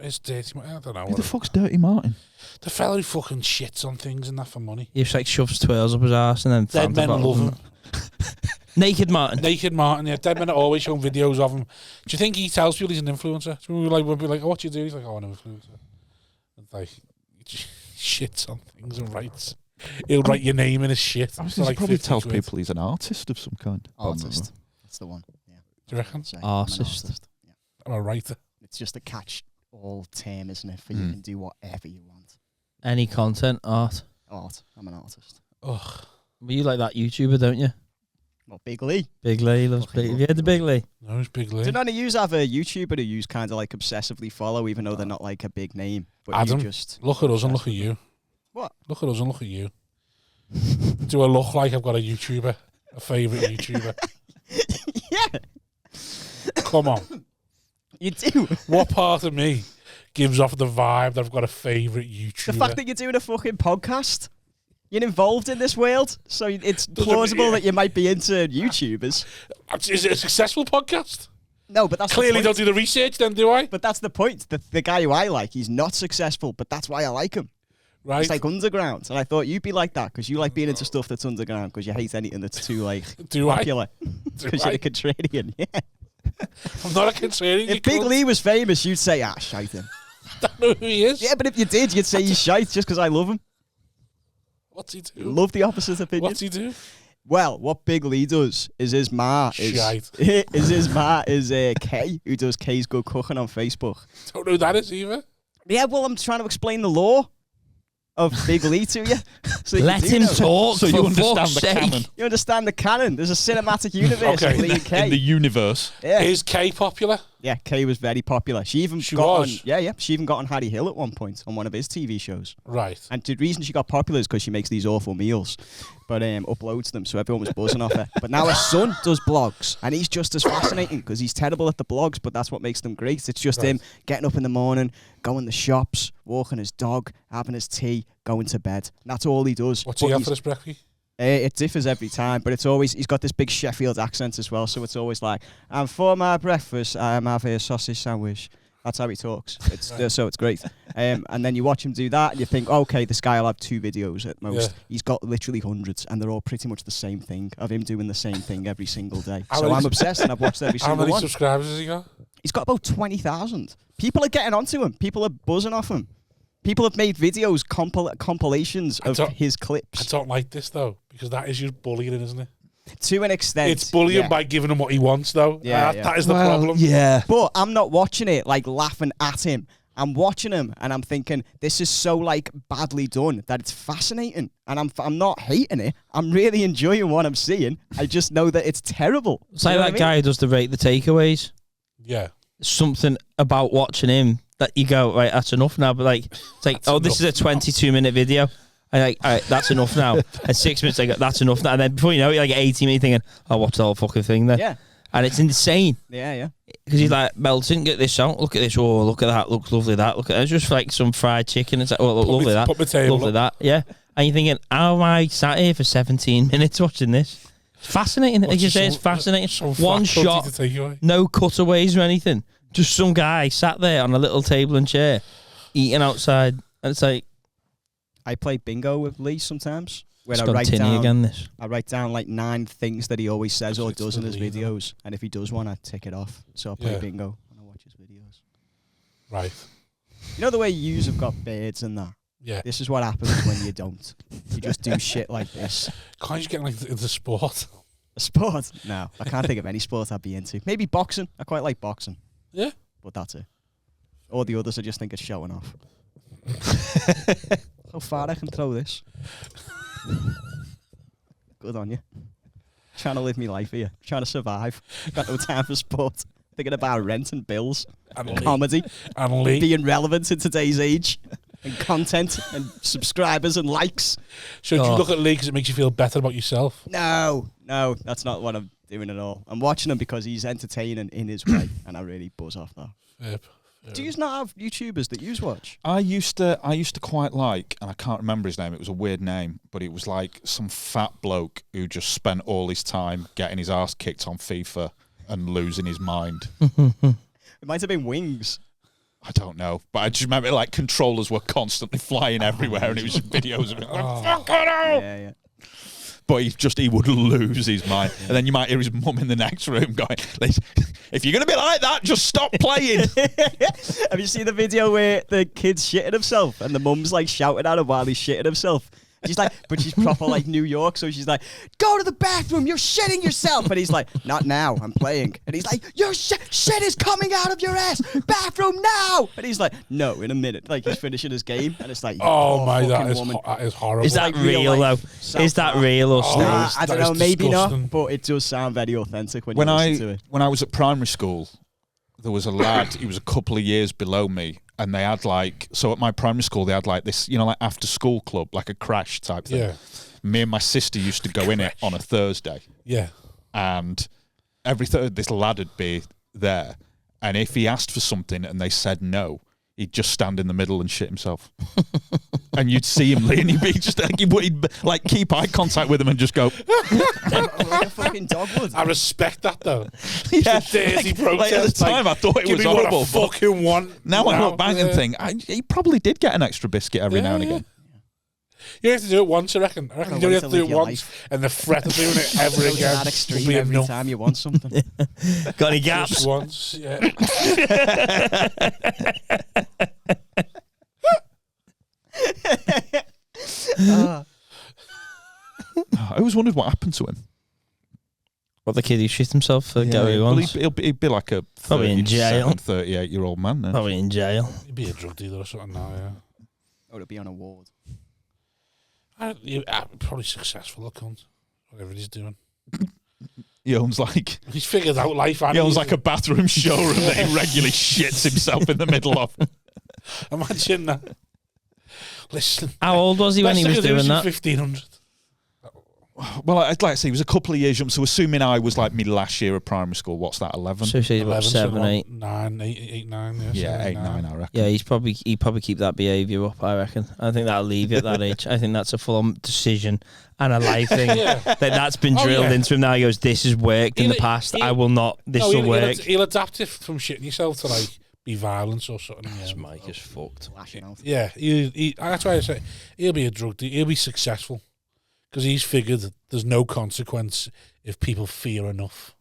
It's dirty. I don't know. Who the fuck's Dirty Martin? The fella who fucking shits on things and that for money. He just like shoves twirls up his ass and then Dead Fanta men bottles love and- him. Naked Martin. Naked Martin, yeah. Dead men are always showing videos of him. Do you think he tells people he's an influencer? So we'll be like, oh, what do you do? He's like, oh, I'm an influencer. It's like, he just shits on things and writes. He'll write your name in his shit. I was for he like probably 50 tells quid. people he's an artist of some kind. Artist. That's the one. Yeah. Do you reckon? Say, I'm an Artist. artist. Yeah. I'm a writer. It's just a catch-all term, isn't it? For you can do whatever you want. Any content, art. Art. I'm an artist. Ugh. But you like that YouTuber, don't you? Well, Big Lee. Big Lee loves Big. Have you heard the Big Lee? No, it's Big Lee. Do none of you have a YouTuber who you kind of like obsessively follow, even though they're not like a big name? But Adam, you just look at us and look at you. What? Look at us and look at you. Do I look like I've got a YouTuber? A favourite YouTuber? Yeah. Come on. You do. What part of me gives off the vibe that I've got a favourite YouTuber? The fact that you're doing a fucking podcast. You're involved in this world, so it's plausible that you might be into YouTubers. Is it a successful podcast? No, but that's Clearly the don't point. do the research then, do I? But that's the point. The guy who I like, he's not successful, but that's why I like him. Right. It's like underground, and I thought you'd be like that because you like being into stuff that's underground because you hate anything that's too like Do I? popular. Do Because you're I? a contrarian. Yeah. I'm not a contrarian. If Big Lee was famous, you'd say, shite him. I don't know who he is. Yeah, but if you did, you'd say he's shite just because I love him. What's he do? Love the opposite opinion. What's he do? Well, what Big Lee does is his ma Shite. is Kay, who does Kay's Good Cooking on Facebook. Don't know who that is either. Yeah, well, I'm trying to explain the law of Big Lee to you. So you Let do him know. talk. So you for understand fuck's the sake. canon. You understand the canon. There's a cinematic universe Okay. of Lee and Kay. In the universe. Yeah. Is Kay popular? Yeah, Kay was very popular. She even She got was? on. Yeah. She even got on Harry Hill at one point on one of his TV shows. Right. And the reason she got popular is because she makes these awful meals, but uploads them, so everyone was buzzing off her. But now her son does blogs, and he's just as fascinating because he's terrible at the blogs, but that's what makes them great. It's just him getting up in the morning, going to shops, walking his dog, having his tea, going to bed. And that's all he does. What's But he have he's- for his breakfast? It differs every time, but it's always, he's got this big Sheffield accent as well, so it's always like, and for my breakfast, I have a sausage sandwich. That's how he talks. It's so it's great. And then you watch him do that, and you think, okay, this guy will have 2 videos at most. Yeah. He's got literally hundreds, and they're all pretty much the same thing, of him doing the same thing every single day. How So many- I'm obsessed, and I've watched every How single many one. subscribers has he got? He's got about 20,000. People are getting onto him. People are buzzing off him. People have made videos, compilations of his I clips. don't like this though, because that is just bullying, isn't it? To an extent. It's bullying yeah. by giving him what he wants, though. Yeah, That is the problem. Yeah. But I'm not watching it like laughing at him. I'm watching him and I'm thinking this is so like badly done that it's fascinating, and I'm not hating it. I'm really enjoying what I'm seeing. I just know that it's terrible. It's like You know that what I mean? guy who does the rate the takeaways. Yeah. Something about watching him that you go, right, that's enough now. But like, it's like, That's this is a enough 22-minute video. And like, all right, that's enough now. And 6 minutes, I go, that's enough now. And then before you know it, you're like 18 minutes thinking, I'll watch the whole fucking thing then. Yeah, And it's insane. yeah. Because he's like, Melton, get this out. Look at this. Oh, look at that. Looks lovely, that. Look at that. It's just like some fried chicken. It's like, oh, look, lovely, that. Put my table Lovely, up. that. Yeah. And you're thinking, how am I sat here for 17 minutes watching this? Fascinating. Like you say, it's fascinating. One shot, To take away. no cutaways or anything. Just some guy sat there on a little table and chair, eating outside. And it's like, I play bingo with Lee sometimes. Where it's I gone write tinny down, again, this. I write down like 9 things that he always says or It's does in his Lee, though. videos, and if he does one, I tick it off. So I play Yeah. bingo and I watch his videos. Right. You know the way yous have got beards and that. Yeah. This is what happens when you don't. You just do shit like this. Can't you get like into sport? A sport? No, I can't think of any sport I'd be into. Maybe boxing. I quite like boxing. Yeah. But that's it. All the others I just think it's showing off. How far I can throw this. Good on you. Trying to live my life here. Trying to survive. Got no time for sport. Thinking about rent and bills. And And Lee. comedy. And Lee. Being relevant in today's age. And content and subscribers and likes. So do you Oh. look at Lee because it makes you feel better about yourself? No, that's not what I'm doing at all. I'm watching him because he's entertaining in his way, and I really buzz off that. Yep. Do you not have YouTubers that you watch? I used to quite like, and I can't remember his name. It was a weird name, but it was like some fat bloke who just spent all his time getting his ass kicked on FIFA and losing his mind. It might have been Wings. I don't know, but I just remember like controllers were constantly flying everywhere, and it was just videos of it. Like, fuck it out! Yeah. But he would lose his mind, and then you might hear his mum in the next room going, "Listen, if you're gonna be like that, just stop playing." Have you seen the video where the kid's shitting himself and the mum's like shouting at him while he's shitting himself? She's like, but she's proper like New York, so she's like, go to the bathroom, you're shitting yourself. And he's like, not now, I'm playing. And he's like, your shit is coming out of your ass, bathroom now. And he's like, no, in a minute. Like he's finishing his game, and it's like, Oh my, that woman. is horrible. Is that Like real real though? life Is that real or staged? I don't that know, is maybe disgusting. not, but it does sound very authentic when you listen to it. When I was at primary school, there was a lad, he was a couple of years below me, and they had like, so at my primary school, they had like this, like after school club, like a crash type thing. Yeah. Me and my sister used to go in it on a Thursday, Yeah. and every Thursday, this lad would be there, and if he asked for something and they said no, he'd just stand in the middle and shit himself. And you'd see him lean, he'd be just like, he'd like keep eye contact with him and just go. Like a fucking dog would. I respect that though. Yeah, Dirty protest. like at the time, I thought it give was me horrible. What I fucking want. Now I look back and think, he probably did get an extra biscuit every now and again. You have to do it once, I reckon. I reckon you Gotta only have wait to to do it live your once, and the threat of doing it ever Go to again that will extreme be every enough. time you want something. Got any gaps? Just once, yeah. I always wondered what happened to him. What, the kid who shit himself for Gary well, once? he'd be like a Probably in jail. 38-year-old man now. Probably in jail. You'd be a drug dealer or something now, yeah. Or to be on a ward. Probably successful, look, cunt. Whatever he's doing. He owns like He's figured out life. he owns like a bathroom showroom that he regularly shits himself in the middle of. Imagine that. Listen. How old was he when he was doing that? 1500. Well, I'd like to say he was a couple of years young. So assuming I was like me last year of primary school, what's that? 11? So he's about 7, 8. 9, 8, 9. Yeah, 8, 9. I reckon. Yeah, he'd probably keep that behaviour up, I reckon. I think that'll leave you at that age. I think that's a full-on decision and a life thing. That's been drilled into him now. He goes, this has worked in the past. I will not. This will work. He'll adapt it from shitting yourself to like be violence or something. This mic is fucked. Yeah, that's why I say he'll be a drug dealer. He'll be successful because he's figured that there's no consequence if people fear enough.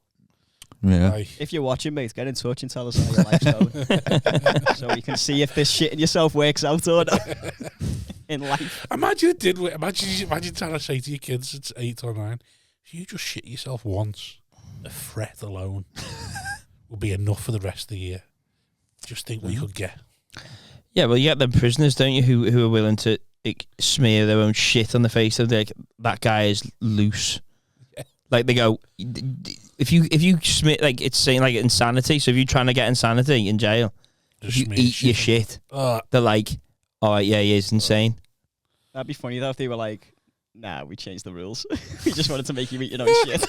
Yeah. Like, If you're watching, mate, get in touch and tell us how your life's going. So we can see if this shitting yourself works out or not in life. imagine it did. Imagine trying to say to your kids, it's 8 or 9, if you just shit yourself once, the threat alone will be enough for the rest of the year. Just think what you could get. Yeah, well, you get them prisoners, don't you, who are willing to smear their own shit on the face of like, that guy is loose. Yeah. Like they go, if you smear, like it's saying like insanity. So if you're trying to get insanity in jail, Just if you eat your shit, they're like, all right, yeah, he is insane. That'd be funny though if they were like, nah, we changed the rules. We just wanted to make you eat your own shit.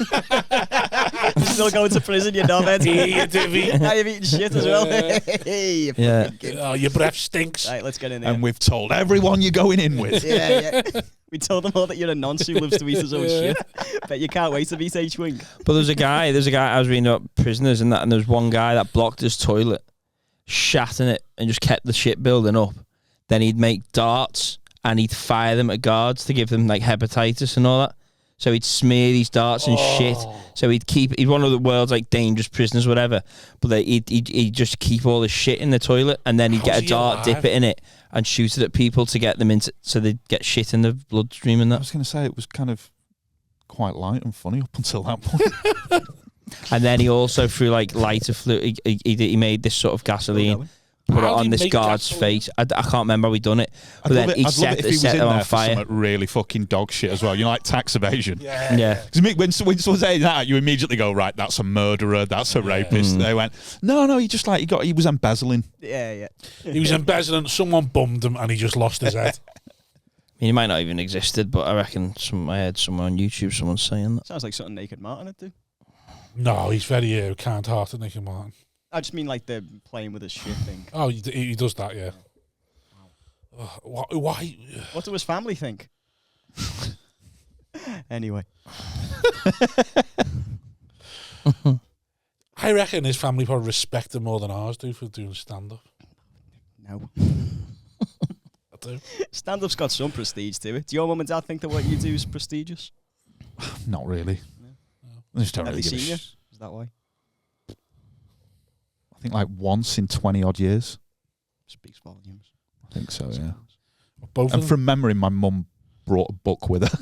You're still going to prison, you knobhead. Now you've eaten shit as well. Hey, your breath stinks. Right, let's get in there. And we've told everyone you're going in with. Yeah. We told them all that you're a nonce who loves to eat his own shit. Bet you can't wait to eat each wing. But there's a guy I was reading about prisoners and that, and there was one guy that blocked his toilet, shat in it, and just kept the shit building up. Then he'd make darts and he'd fire them at guards to give them like hepatitis and all that. So he'd smear these darts and shit. So he'd one of the world's like dangerous prisoners, whatever. But he'd just keep all his shit in the toilet, and then he'd get a dart, dip it in it, and shoot it at people to get them into, so they'd get shit in the bloodstream and I that. was going to say it was kind of quite light and funny up until that point. And then he also threw like lighter fluid. He made this sort of gasoline. Put it How do on you this make guard's gasoline? face. I can't remember how we done it. But I'd then love he it set if he was it in on there for fire. something really fucking dog shit as well. You know, like tax evasion. Yeah. Because when someone's saying that, you immediately go, right, that's a murderer, that's a rapist. They went, no, he was embezzling. Yeah. He was embezzling. Someone bummed him, and he just lost his head. I mean, he might not even existed, but I reckon I heard somewhere on YouTube someone saying that. Sounds like something Naked Martin would do. No, he's very kind-hearted, Nicky Martin. I just mean like the playing with his shit thing. Oh, he does that, yeah. Why? What do his family think? Anyway. I reckon his family probably respect him more than ours do for doing stand-up. No. I do. Stand-up's got some prestige to it. Do your mum and dad think that what you do is prestigious? Not really. I just don't Have really they give a seen you? sh- Is that why? I think like once in 20 odd years. Speaks volumes. I think so, yeah. Both And of them? from memory, my mum brought a book with her.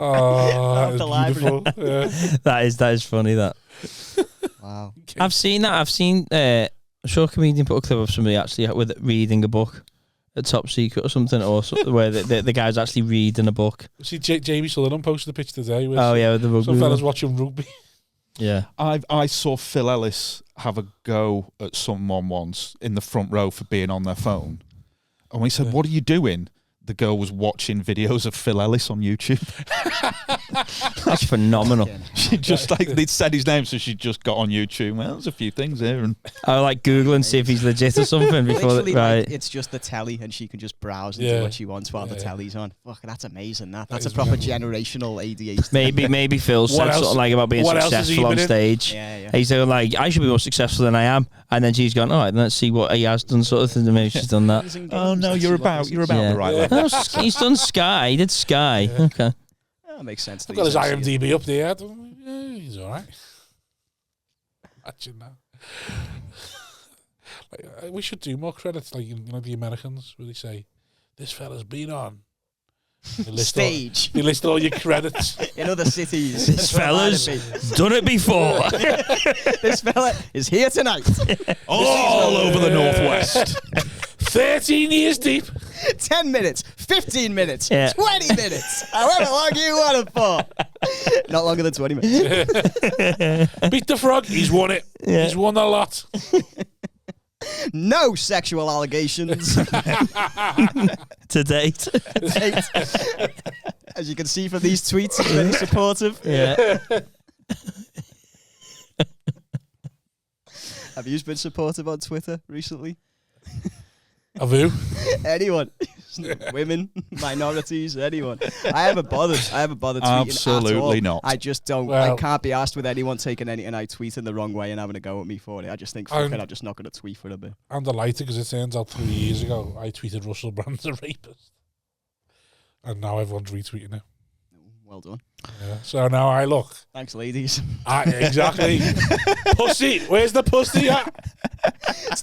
Oh, the that's beautiful. Yeah. That is funny. That Wow. I've seen that. I've seen. I'm sure a comedian put a clip of somebody actually with reading a book, a Top Secret or something, or something where the guy's actually reading a book. See, Jamie Sullivan posted a picture today. With Oh yeah, with the rugby. some fellas watching rugby. Yeah. I saw Phil Ellis have a go at someone once in the front row for being on their phone. And when he said, "What are you doing?" the girl was watching videos of Phil Ellis on YouTube. That's phenomenal. She just they'd said his name, so she just got on YouTube. Well, there's a few things here, and I like Google and see if he's legit or something before. Literally, Right. like, it's just the telly, and she can just browse and do what she wants while the telly's on. Fuck, that's amazing. That's a proper generational ADHD. Maybe Phil said something like about being successful on stage. Yeah. He's like, I should be more successful than I am, and then she's gone, all right, let's see what he has done, sort of thing. And maybe she's done that. oh no, you're about the right level. No, he's done Sky. He did Sky. Yeah. Okay. That makes sense. I've got his IMDb up there. Yeah, he's all right. Imagine that. Like, we should do more credits, like the Americans, where they say, "This fella's been on." Stage. You list all your credits. In other cities. This fella's done it before. This fella is here tonight. All over the Northwest. 13 years deep. 10 minutes, 15 minutes, Yeah. 20 minutes, however long you want it for. Not longer than 20 minutes. Beat the frog. He's won it. Yeah. He's won a lot. No sexual allegations. To date. As you can see from these tweets, he's very supportive. Yeah. Have you been supportive on Twitter recently? Have you? Anyone? Women, minorities, anyone. I haven't bothered tweeting Absolutely at all. not. I just don't. Well, I can't be asked with anyone taking anything I tweet in the wrong way and having a go at me for it. I just think, fuck it, I'm just not going to tweet for a bit. I'm delighted because it turns out 3 years ago I tweeted Russell Brand's a rapist. And now everyone's retweeting it. Well done. Yeah. So now I look. Thanks, ladies. Exactly. Pussy. Where's the pussy at?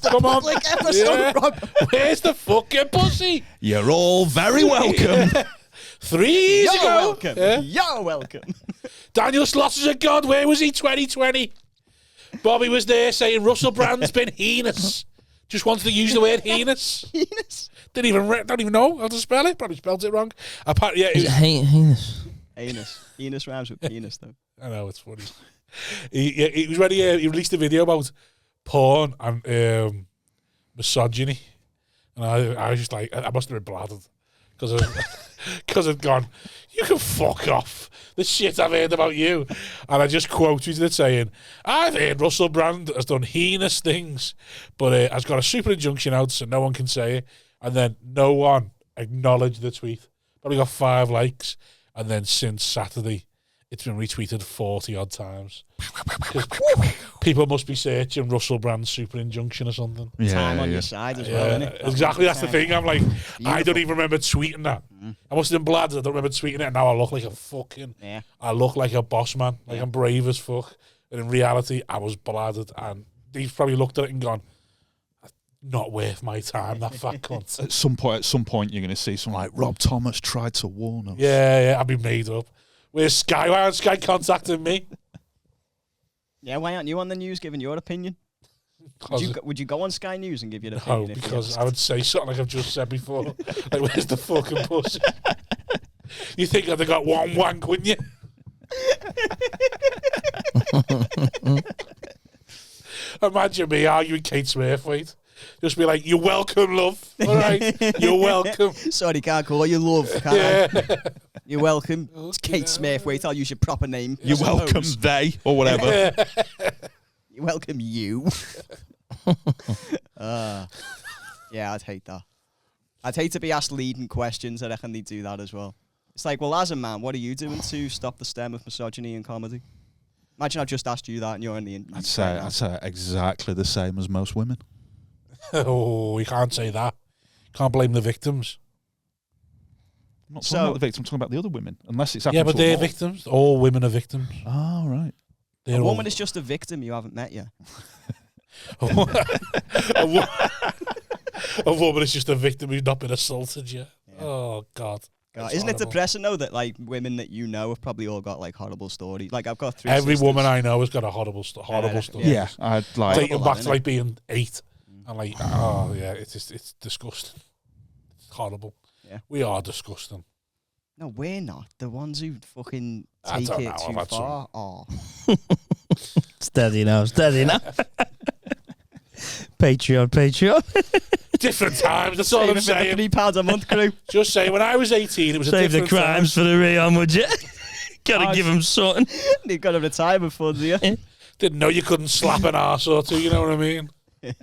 Come on. Like episode, Rob. Where's the fucking pussy? You're all very welcome. 3 years You're ago. welcome. Yeah. You're welcome. Daniel Sloss is a god. Where was he 2020? Bobby was there saying Russell Brand's been heinous. Just wanted to use the word heinous. Heinous. Don't even know how to spell it. Probably spelled it wrong. Apparently, yeah, Heinous. Heinous rhymes with penis, though. I know, it's funny. He was ready. He released a video about porn and misogyny, and I was just like, I must have been bladdered because I'd gone, you can fuck off. The shit I've heard about you, and I just quoted it saying, I've heard Russell Brand has done heinous things, but has got a super injunction out, so no one can say it. And then no one acknowledged the tweet. Probably got 5 likes, and then since Saturday, it's been retweeted 40 odd times. People must be searching Russell Brand's super injunction or something. Time on your side as well, innit? Exactly, that's the thing. I'm like, I don't even remember tweeting that. I must have been bladdered. I don't remember tweeting it, and now I look like a fucking... Yeah. I look like a boss man. Like I'm brave as fuck. And in reality, I was bladdered, and he's probably looked at it and gone, not worth my time, that fat cunt. At some point, you're going to see someone like Rob Thomas tried to warn us. Yeah, I've been made up. Where's Sky? Why aren't Sky contacting me? Yeah, why aren't you on the news giving your opinion? Would you go on Sky News and give your opinion? No, because I would say something like I've just said before. Like, where's the fucking pussy? You think I'd have got one wank, wouldn't you? Imagine me arguing Kate Smurthwaite. Just be like, you're welcome, love. All right, you're welcome. Sorry, can't call you love, can I? You're welcome. It's Kate Smurthwaite. I'll use your proper name. You're welcome, they, or whatever. You're welcome, you. Yeah, I'd hate that. I'd hate to be asked leading questions. I reckon they'd do that as well. It's like, well, as a man, what are you doing to stop the stem of misogyny in comedy? Imagine I've just asked you that and you're in the interview. I'd say exactly the same as most women. Oh, you can't say that. Can't blame the victims. I'm not talking about the victims, I'm talking about the other women. Unless it's happened Yeah, but to they're them all. victims. All women are victims. Oh, right. A woman is just a victim you haven't met yet. A woman is just a victim who's not been assaulted yet. Oh, God. God, That's isn't it horrible. depressing though that like women that you know have probably all got like horrible stories? Like I've got 3 Every sisters. woman I know has got a horrible story. Yeah, I'd like. Take them back to innit? like being 8. And like, oh, yeah, it's disgusting. It's horrible. Yeah. We are disgusting. No, we're not. The ones who fucking I take don't it know, I've too had some. far. Oh, Steady now. Patreon. Different times, that's all I'm saying. £3 a month crew. Just saying, when I was 18, it was Save a the different crimes for the Rayon, would you? Gotta Nice. give him something. They've got a retirement fund here. Didn't know you couldn't slap an arse or two, you know what I mean? Have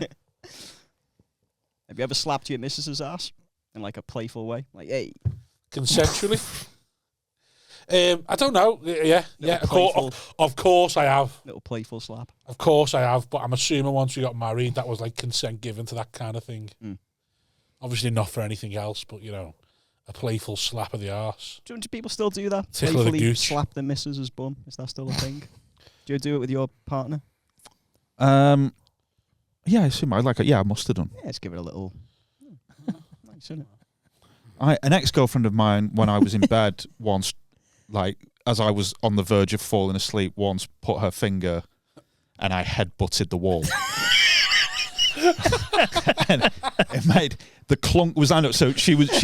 you ever slapped your missus's ass in like a playful way? Like, hey, Consensually. I don't know. Yeah. playful. Of course I have. little playful slap. Of course I have. But I'm assuming once we got married, that was like consent given to that kind of thing. Mm. Obviously not for anything else, but you know, a playful slap of the arse. Do people still do that? Tickle of the Playfully gooch. slap the missus's bum? Is that still a thing? Do you do it with your partner? Yeah, I assume I like it. Yeah, I must have done. Yeah, let's give it a little. Nice, isn't it? An ex-girlfriend of mine, when I was in bed once, like as I was on the verge of falling asleep, once put her finger, and I head-butted the wall. And it made the clunk was on it. So she was at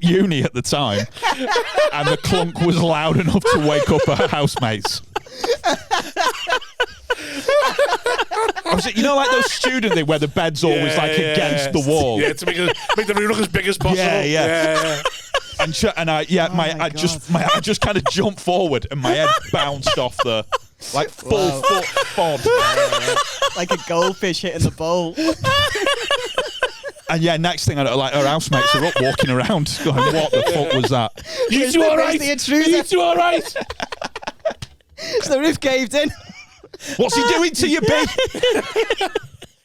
uni at the time, and the clunk was loud enough to wake up her housemates. You know, like those student thing where the bed's always like against the wall. Yeah, to make the room look as big as possible. Yeah. And I just kind of jumped forward, and my head bounced off the like full foot bod. Like a goldfish hitting the bowl. And yeah, next thing I know, like her housemates are up walking around, going, "What the fuck was that?" You two all right? The intruder. You two all right? So the roof caved in. What's he doing to you, B?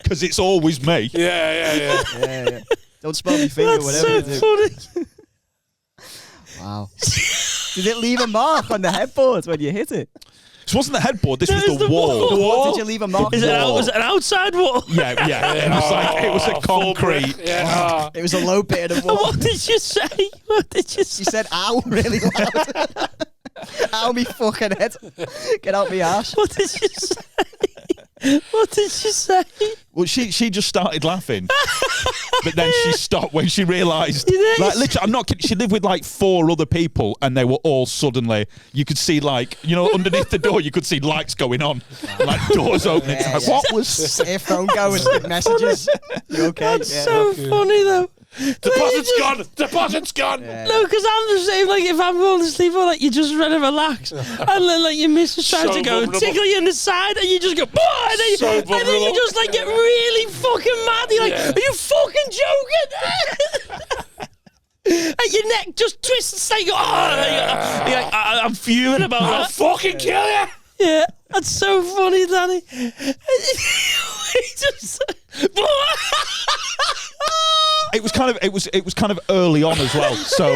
Because it's always me. Yeah. Don't smell my finger, That's whatever so you do. funny. Wow. Did it leave a mark on the headboard when you hit it? This wasn't the headboard. This was That is the the wall. wall. Did you leave a mark? Was on the it an outside wall? Yeah. It was a Full brick. concrete. Yeah. It was a low bit of the wall. What did you say? What did you say? She said, ow, really loud. Ow, me fucking head. Get out me arse. What did you say? What did you say? Well, she just started laughing, but then she stopped when she realised. You know, Like, literally, I'm not kidding. She lived with like 4 other people, and they were all suddenly. You could see underneath the door, you could see lights going on, like doors opening. Yeah, Like, yeah. what was? Earphone going, messages. You okay? That's so funny though. Deposit's gone. Deposit's gone. No, because I'm the same. Like if I'm falling asleep, or like you just try to relax, and then like your missus tries So to go and vulnerable. tickle you in the side, and you just go, "Boah!" and then, So and then you vulnerable. just like get really fucking mad. You're like, Yeah. "Are you fucking joking?" And your neck just twists. Like, oh, you're like, I'm fuming about I'll that. fucking kill you. Yeah, that's so funny, Danny. He just. It was kind of early on as well. So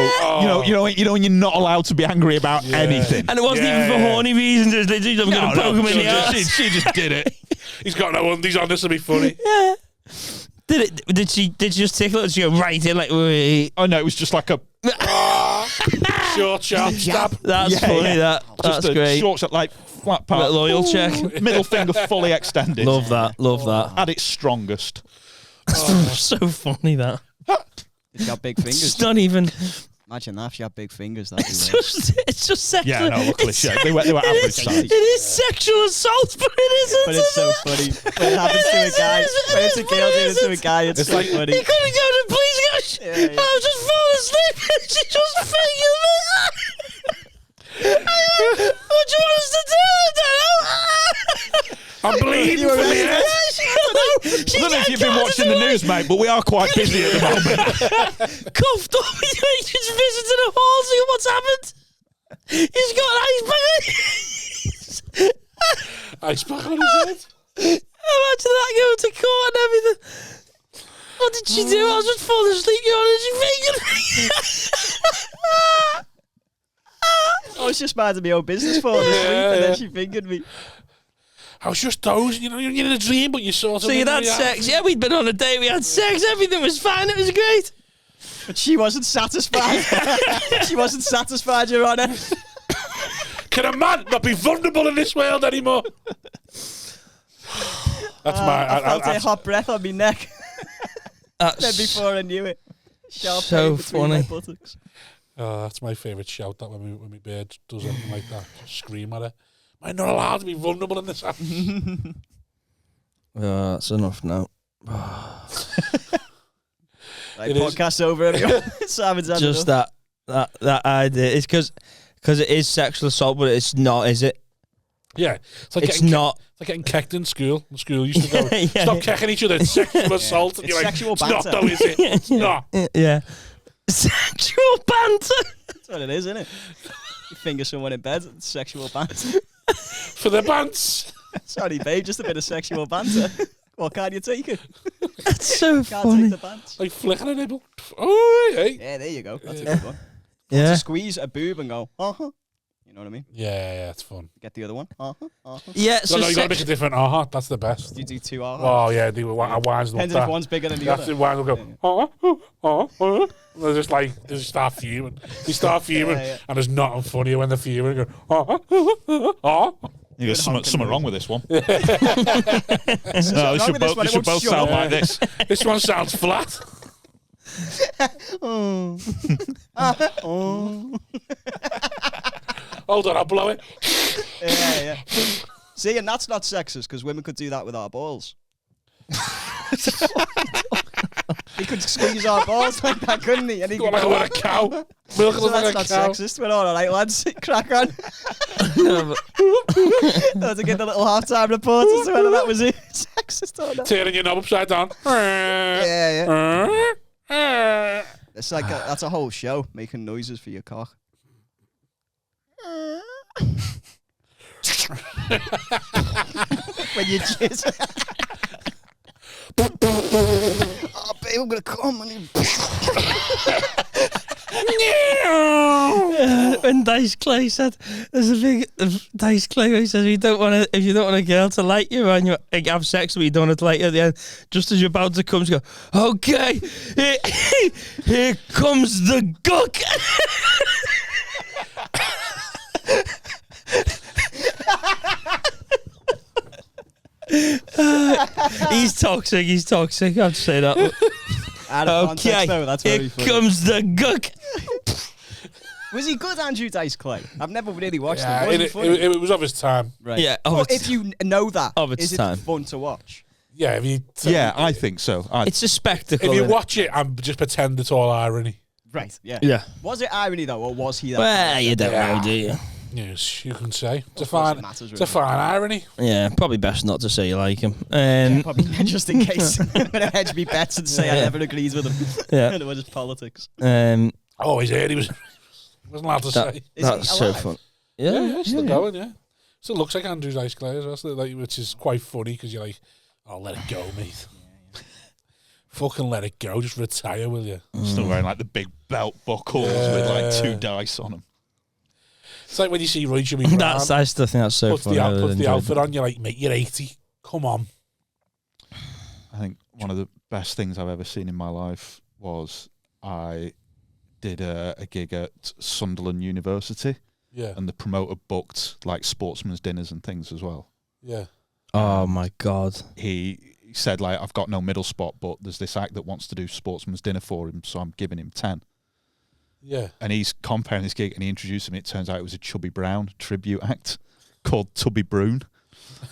you know when you're not allowed to be angry about anything. And it wasn't even for horny reasons. It was literally, I'm going to poke him in the ass. She just did it. He's got no undies on. This will be funny. Yeah. Did she just tickle it? Did she go right in like? Wait. Oh no, it was just like a Short, sharp stab. That's funny. That's just a great. short shot, like flat part. Little oil check. Middle finger fully extended. Love that. At its strongest. So funny that. She's got big fingers. It's not even. Imagine that if she had big fingers. That'd be It's just sexual. Yeah, no, luckily It's- they were average is- size. It is sexual assault, but it isn't. But it's so funny. When it happens to a guy, when it's a girl doing it to a guy, it's so like- funny. He couldn't go to police. He goes, Yeah. I was just falling asleep and she just fingered me. What do you want us to do? I don't know. I'm bleeding You were from ready? here. I don't know if you've been watching the news, mate, but we are quite busy at the moment. Cuffed up. He's just visiting a hall, seeing what's happened. He's got an ice pack. Ice pack on his head. Imagine that going to court and everything. What did she do? I was just falling asleep, and she fingered me. I was just minding my own business for this week, and then she fingered me. I was just dozing, you're in a dream, but you sort of... So you'd had sex? Yeah, we'd been on a date, we had sex, everything was fine, it was great. But she wasn't satisfied. She wasn't satisfied, Your Honour. Can a man not be vulnerable in this world anymore? That's I felt a hot breath on my neck. Then before I knew it. Sharp so pain between funny. my buttocks. Oh, that's my favourite shout, that when my bird does anything like that. Just scream at her. Am I not allowed to be vulnerable in this house? That's enough now. Right, podcast over, everyone. Simon's had Just enough. that idea. It's because it is sexual assault, but it's not, is it? Yeah. It's not. It's like getting kecked in school. The school used to go, Yeah. stop kecking each other. It's sexual assault. And It's you're like, sexual it's not banter." though, is it? It's not. Yeah. Sexual banter. That's what it is, isn't it? You finger someone in bed, it's sexual banter. For the pants. Sorry, babe, just a bit of sexual banter. What can't you take it? That's so Can't funny. take the pants. Like flicking a nipple. Oh, hey. Yeah, there you go. That's a good one. Yeah. To squeeze a boob and go, uh-huh. You know what I mean? Yeah, it's fun. Get the other one. Uh-huh, uh-huh. Yeah, so No, you got to make a different that's the best. You do two uh-huh. Oh, yeah, they winds them up. Depends if one's bigger than the That's other. the winds them go, They're just like, they just start fuming. They start fuming, Yeah. and there's nothing funnier when they're fuming. They go, You got something wrong with this one. wrong with this one, We it should won't both shut sound up. like this. This one sounds flat. Hold on, I'll blow it. Yeah. See, and that's not sexist because women could do that with our balls. He could squeeze our balls like that, couldn't he? And he Go could like go, a cow. Milk so like that's a not cow. sexist. We're all right, lads. Crack on. To get the little halftime report as to whether that was it. Sexist or not. Turning your knob upside down. Yeah. It's like that's a whole show, making noises for your cock. When you jizz. Oh, babe, I'm gonna come. when Dice Clay said, "There's a big Dice Clay." Where he says, "If you don't want a girl to like you, and you have sex, but you don't want her to like you at the end, just as you're about to come, you go, okay, here comes the guck." He's toxic. I have to say that. Out of context, Okay, though, that's here very funny. comes the guck. Was he good, Andrew Dice Clay? I've never really watched Yeah, him. Was he funny? it was of his time. Right. Yeah, But if you know that, of its is it time. fun to watch? Yeah, Yeah, I think so. It's a spectacle. if you innit? watch it and just pretend it's all irony. Right. Yeah. Yeah. Was it irony though, or was he that? Well, you don't Yeah. know, do you? Yes, you can say. It's a Of course it fine. matters, It's a really. fine irony. Yeah, probably best not to say you like him. Probably just in case. I'm gonna hedge me bets and say I Yeah. never agrees with him. Yeah. It was just politics. Oh, he's here. He wasn't allowed to That- say. Is That's he so alive? fun. Yeah, still going. Yeah, still looks like Andrew's Ice Clay as well, so like, which is quite funny because you're like, "Oh, let it go, mate. Fucking let it go. Just retire, will you?" Still wearing like the big belt buckles with like 2 dice on them. It's like when you see Roy Jimmy Brown. I still think that's so puts funny. puts the outfit on. You're like, "Mate, you're 80. Come on." I think one of the best things I've ever seen in my life was I did a gig at Sunderland University, Yeah, and the promoter booked like sportsmen's dinners and things as well. yeah. Oh my god. He said like, "I've got no middle spot, but there's this act that wants to do sportsman's dinner for him, so I'm giving him 10." Yeah. And he's comparing this gig, and he introduced him. It turns out it was a Chubby Brown tribute act called Tubby Broon.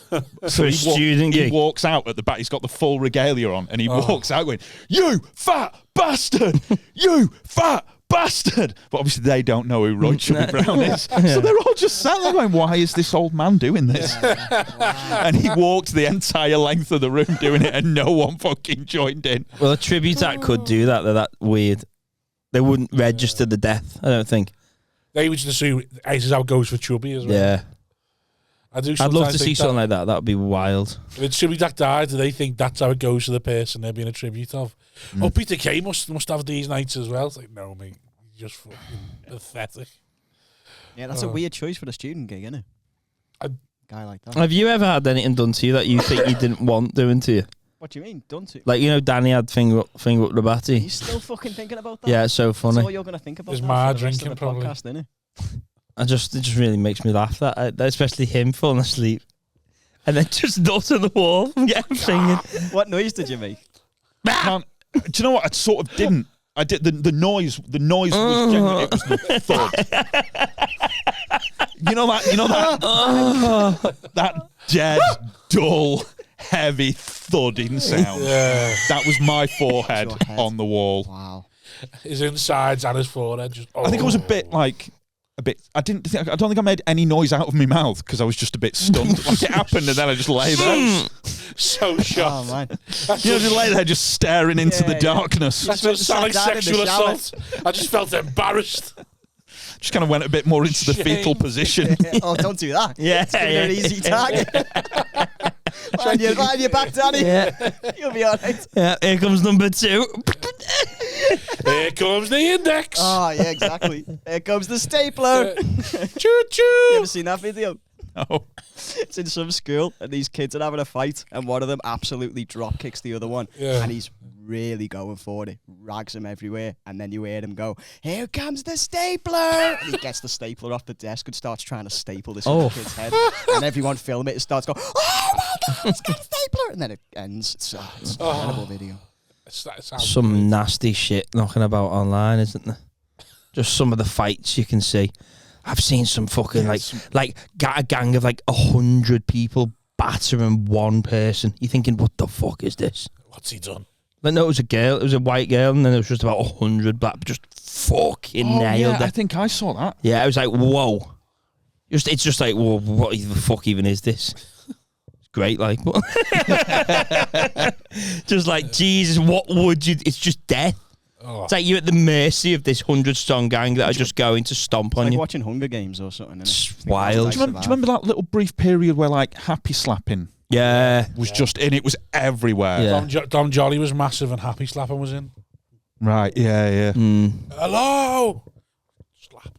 For a student He gig. walks out at the back. He's got the full regalia on, and he walks out going, "You fat bastard! You fat bastard!" But obviously they don't know who Roy Chubby Brown is, so they're all just sat there going, "Why is this old man doing this?" And he walked the entire length of the room doing it, and no one fucking joined in. Well, a tribute act could do that. They're that weird. They wouldn't register the death, I don't think. They would just assume this is how it goes for Chubby as well. Yeah. I do. I'd love sometimes to see think something like that. That would be wild. If Chubby Jack died, do they think that's how it goes to the person they're being a tribute of? Oh, Peter Kay must have these nights as well. It's like, no, mate, you're just fucking pathetic. Yeah, that's a weird choice for the student gig, isn't it? guy like that. Have you ever had anything done to you that you think you didn't want doing to you? What do you mean, done to? Like, you know, Danny had finger up the Are batty. you still fucking thinking about that? Yeah, it's so That's funny. all you're going to think about. There's now Ma for the rest of drinking, the probably. podcast, innit? It just really makes me laugh, that especially him falling asleep and then just nut on the wall from getting singing. What noise did you make? Do you know what? I sort of didn't. I did the noise. The noise was genuine. It was the thud. You know that. That dead, dull, heavy thudding sound. Yeah. That was my forehead Your head. on the wall. Wow. His insides and his forehead. Just, I think it was a bit. I don't think I made any noise out of my mouth because I was just a bit stunned. Like it happened, and then I just lay there. so Oh, shocked. man. You know, just lay there, just staring into the Yeah. darkness. That doesn't sound like Sat down in the sexual shower. assault. I just felt embarrassed. Just kind of went a bit more into the fetal position. Oh, don't do that. Yeah, It's gonna be an easy target. Line your back, Danny. Yeah. You'll be all right. Yeah, here comes number 2. Here comes the index. Oh, yeah, exactly. Here comes the stapler. Choo choo. You ever seen that video? Oh. It's in some school, and these kids are having a fight, and one of them absolutely drop kicks the other one, Yeah. and he's really going for it, rags him everywhere, and then you hear him go, "Here comes the stapler!" And he gets the stapler off the desk and starts trying to staple this other kid's head, and everyone film it and starts going, "Oh my God, it's got a stapler!" And then it ends. It's an incredible video. Some nasty shit knocking about online, isn't there? Just some of the fights you can see. I've seen some fucking like a gang of like 100 people battering one person. You're thinking, what the fuck is this? What's he done? But no, it was a girl. It was a white girl, and then it was just about 100 black. Just fucking nailed I it. think I saw that. Yeah, I was like, whoa. It's just like, whoa, what the fuck even is this? It's great, like, but just like, Jesus, what would you? It's just death. Oh. It's like you're at the mercy of this 100-strong gang that are just going to stomp on Like you. watching Hunger Games or something. Isn't it? It's wild. Do you remember that little brief period where like happy slapping Yeah. was just in? It was everywhere. Yeah. Dom Jolly was massive and Happy Slapping was in. Right. Yeah. Hello. Slap.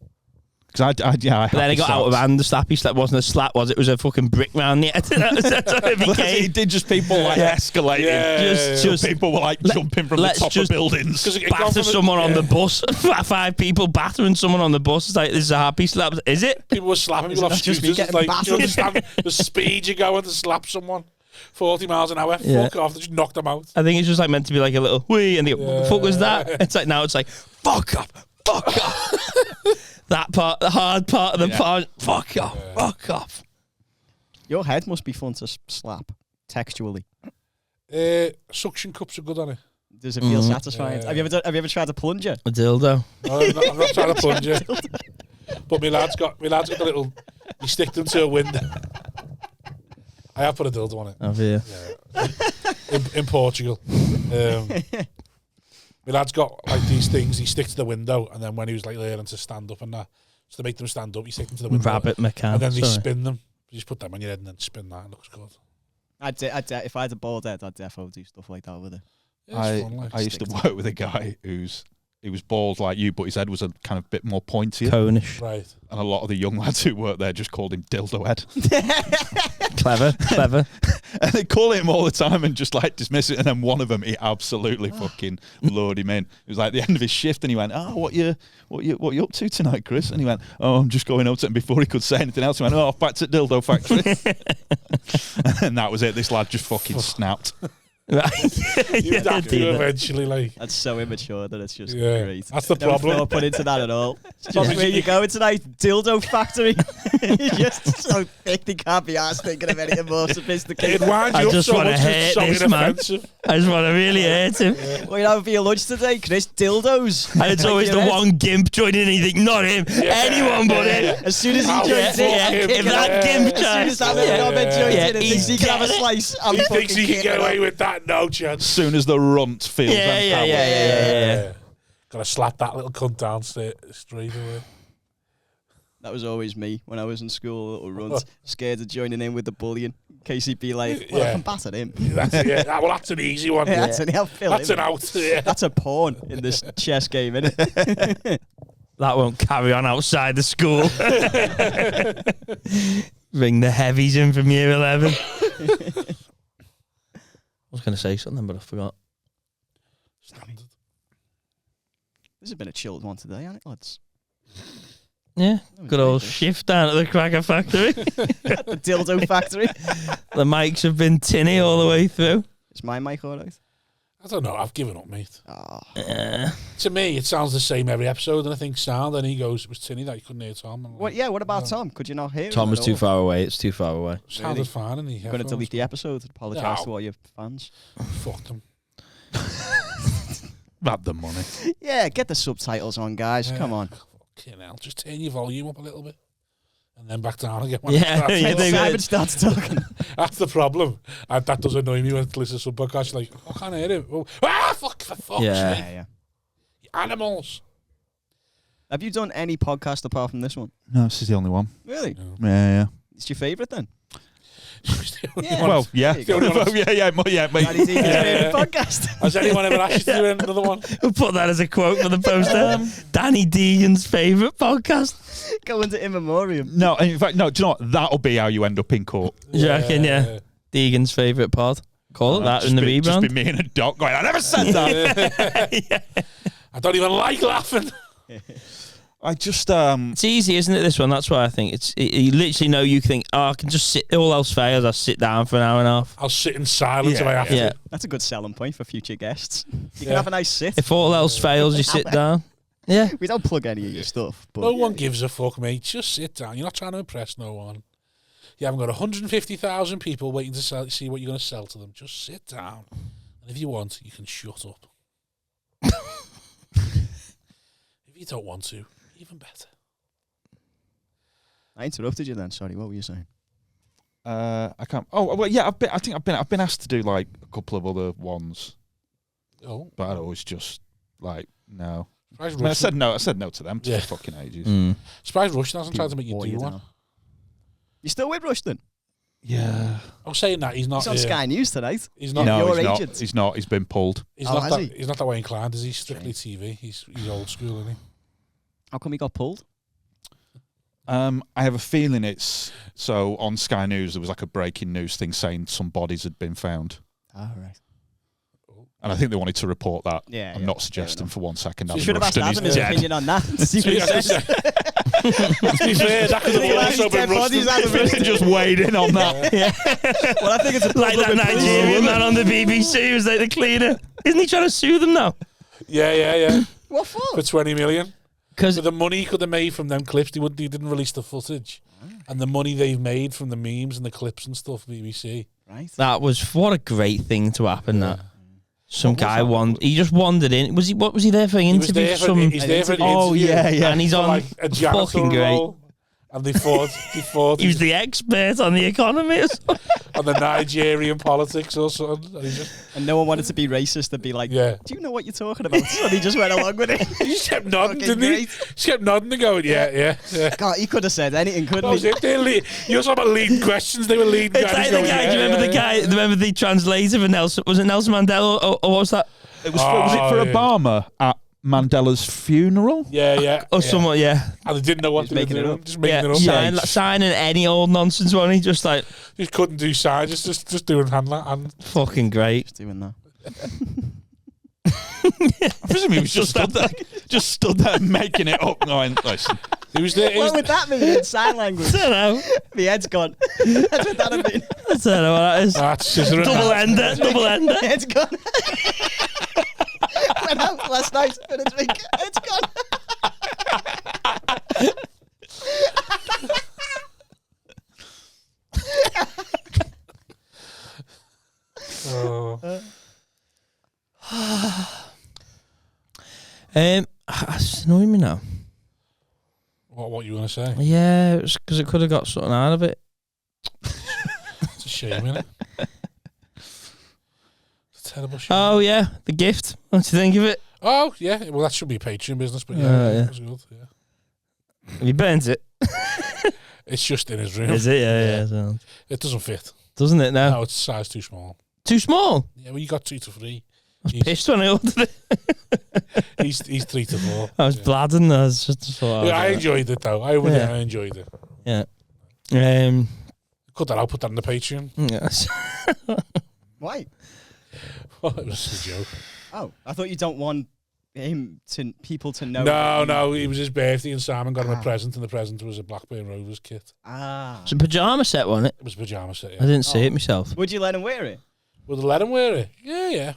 Because I But then it got out of slaps. hand. The slappy slap wasn't a slap, was it? It was a fucking brick round the head. That's what it became. It did just people like escalating. Yeah. Just People were like jumping from the let's top of just buildings. Because it gone batter from someone on the bus. 5 people battering someone on the bus. It's like, this is a happy slap. Is it? People were slapping people off that just me scooters. It's getting like, do you battered? understand the speed you're going to slap someone? 40 miles an hour. Yeah. Fuck off. They just knocked them out. I think it's just like meant to be like a little whee, and they go, what the fuck was that? It's like, now it's like, fuck off. That part, the hard part of the part, fuck off. Your head must be fun to slap textually. Suction cups are good on it. Does it feel satisfying? Have you ever tried a plunger? A dildo. No, I'm not trying to plunge you. But my lad's got the little. He sticked them to a window. I have put a dildo on it. Have you? In Portugal. My lad's got like these things he sticks to the window, and then when he was like learning to stand up and that, so to make them stand up, he sticks them to the window. Rabbit McCann. And then they Sorry. spin them. You just put them on your head and then spin that. It looks good. If I had a bald head, I'd definitely do stuff like that with it. Yeah, it's fun, like. I used to work with a guy he was bald like you, but his head was a kind of bit more pointier. Conish. Right. And a lot of the young lads who worked there just called him Dildo Head. Clever. And they call him all the time and just like dismiss it. And then one of them, he absolutely fucking lured him in. It was like the end of his shift, and he went, "Oh, what you up to tonight, Chris?" And he went, "Oh, I'm just going up to." And before he could say anything else, he went, "Oh, back to Dildo Factory." And that was it. This lad just fucking snapped. You'd have to eventually, like. That's so immature that it's just Yeah, great. that's the No problem. thought put into that at all. It's just where you going tonight? Dildo factory. You're just so thick they can't be asked thinking of anything more sophisticated. It winds I you up just so wanna much hurt it's so this man. inoffensive. I just want to really hurt him. What you having for your lunch today, Chris? Dildos. And it's always the one gimp joining in. You think, not him. Anyone but him. As soon as he Oh, joins yeah, in, yeah. If that gimp as soon tries. as that little comment joins in and he's thinks he can have a getting it. slice, I'm He fucking thinks he can kicking get it away off. with that, no As chance. soon as the runt feels empowered. Yeah. Gotta slap that little cunt down straight away. That was always me when I was in school, little runt, scared of joining in with the bullying. In case he'd be like, well, I Yeah. can bat at him. That's it, yeah. Well, that's an easy one. Yeah, that's an outfill. That's an out. Yeah. That's a pawn in this chess game, isn't it? That won't carry on outside the school. Ring the heavies in from year 11. I was going to say something, but I forgot. Standard. This has been a chilled one today, hasn't it, lads? Yeah, was good old great, this. shift down at the Cracker Factory. The dildo factory. The mics have been tinny all the way through. Is my mic all right? I don't know. I've given up, mate. Oh. To me, it sounds the same every episode, and I think sound. And he goes, "It was tinny that you couldn't hear Tom." And What? Yeah. What about Tom? Could you not hear him? Tom was at too all? far away. It's too far away. sounded fine, and he I'm going to delete the episode. Apologise to all your fans. Fuck them. Have the money. Yeah, get the subtitles on, guys. Yeah. Come on. Fucking hell, just turn your volume up a little bit, and then back down again. When Yeah, it you starts. think Simon starts talking. That's the problem. That does annoy me when I listen to some podcasts. Like, I can't hear it. Oh, fuck, for fuck's Yeah. sake. Yeah. You animals. Have you done any podcast apart from this one? No, this is the only one. Really? Yeah. It's your favourite then? Yeah. Well, yeah. There you go. yeah, Danny Deegan's Yeah. favourite podcast. Has anyone ever asked you to do another one? We'll put that as a quote for the poster. Danny Deegan's favourite podcast. Go into in memoriam. No, in fact, no. Do you know what? That'll be how you end up in court. Do you reckon, yeah? Deegan's favourite pod. Call it that in the Just be rebrand. me and a doc going, I never said that. I don't even like laughing. I just, It's easy, isn't it, this one? That's why I think you literally know you think, oh, I can just sit, all else fails, I'll sit down for an hour and a half. I'll sit in silence if I have Yeah. to. That's a good selling point for future guests. You can have a nice sit. If all else fails, you sit down. Yeah. We don't plug any of your stuff. But No one gives a fuck, mate. Just sit down. You're not trying to impress no one. You haven't got 150,000 people waiting to see what you're going to sell to them. Just sit down. And if you want, you can shut up. If you don't want to, even better. I interrupted you then. Sorry, what were you saying? I can't. Oh well, yeah. I think I've been asked to do like a couple of other ones, Oh, but I always just like no. surprised I mean, I Russian, said no to them for Yeah. fucking ages. surprised Russian hasn't tried to make you Wore do you one. down. You still with Rushton? Yeah. I'm saying that he's not. He's on Sky News tonight. He's not. No, your he's agent. not. He's not. He's been pulled. He's Oh, not has that. he? He's not that way inclined. Is he? Strictly TV. He's old school, isn't he? How come he got pulled? I have a feeling it's so on Sky News there was like a breaking news thing saying some bodies had been found, Oh, right. and I think they wanted to report that. Yeah, I'm yeah, not fair suggesting enough. for 1 second. So you Adam should have asked Rushton Adam is his dead. opinion on that. See what he says. To be fair, that could have also been bodies Russian. out of Rushton. Just weighed in on that. Well, I think it's a Like that Nigerian man on the BBC who was like the cleaner. Isn't he trying to sue them now? Yeah. What for? For 20 million. Because For the money he could have made from them clips, he didn't release the footage. And the money they've made from the memes and the clips and stuff, BBC. Right. that was, what a great thing to happen, that. Some guy he just wandered in. What was he there for? An He was interview? there for, he's there for an Oh, interview. yeah. And he's For on like a janitor fucking great. role. And they fought He was the expert on the economy or something. on the Nigerian politics or something. And he just, And no one wanted to be racist and be like, Yeah. do you know what you're talking about? So he just went along with it. he just kept nodding, Fucking didn't he? great. Just kept nodding and going, yeah. God, he could have said anything, That couldn't was he? it. You also about leading questions. They were leading It's guys. like the going, guy, do you remember the guy, remember the translator for Nelson, was it Nelson Mandela or what was that? It was it for yeah. Obama at Mandela's funeral? Yeah. Or someone, yeah. And they didn't know what they were making it doing. up. Just making it up. Signing any old nonsense one, he just like, Just couldn't do signs. Just doing hand. fucking great. Just doing that. I presume he was just stood there making it up going, listen. He was there. What would that mean in sign language? I don't know. The head's gone. That's what that would mean. I don't know what that is. That's scissoring. Double ender. The head's gone. Went out last night for a drink. It's gone. Oh. It's annoying me now. What you want to say? Yeah, because it could have got something out of it. It's a shame, isn't it? It's a terrible shame. Oh yeah, the gift. What do you think of it? Oh, yeah. Well, that should be Patreon business, but Yeah. it was good. Yeah. Have you burnt it? It's just in his room. Is it? Yeah. So. It doesn't fit. Doesn't it now? No, it's size too small. Too small. Yeah, well, you got 2 to 3. I was pissed when I ordered it. He's 3 to 4. I was bladding. I was just Yeah, I enjoyed it though. I enjoyed it. Yeah. Cut that out. Put that in the Patreon. Yes. Why? Well, it was a joke. Oh, I thought you don't want people to know. No, it was his birthday and Simon got him a present, and the present was a Blackburn Rovers kit. It's a pyjama set, wasn't it? It was a pyjama set, I yeah. didn't see it myself. Would you let him wear it? Would they let him wear it? Yeah.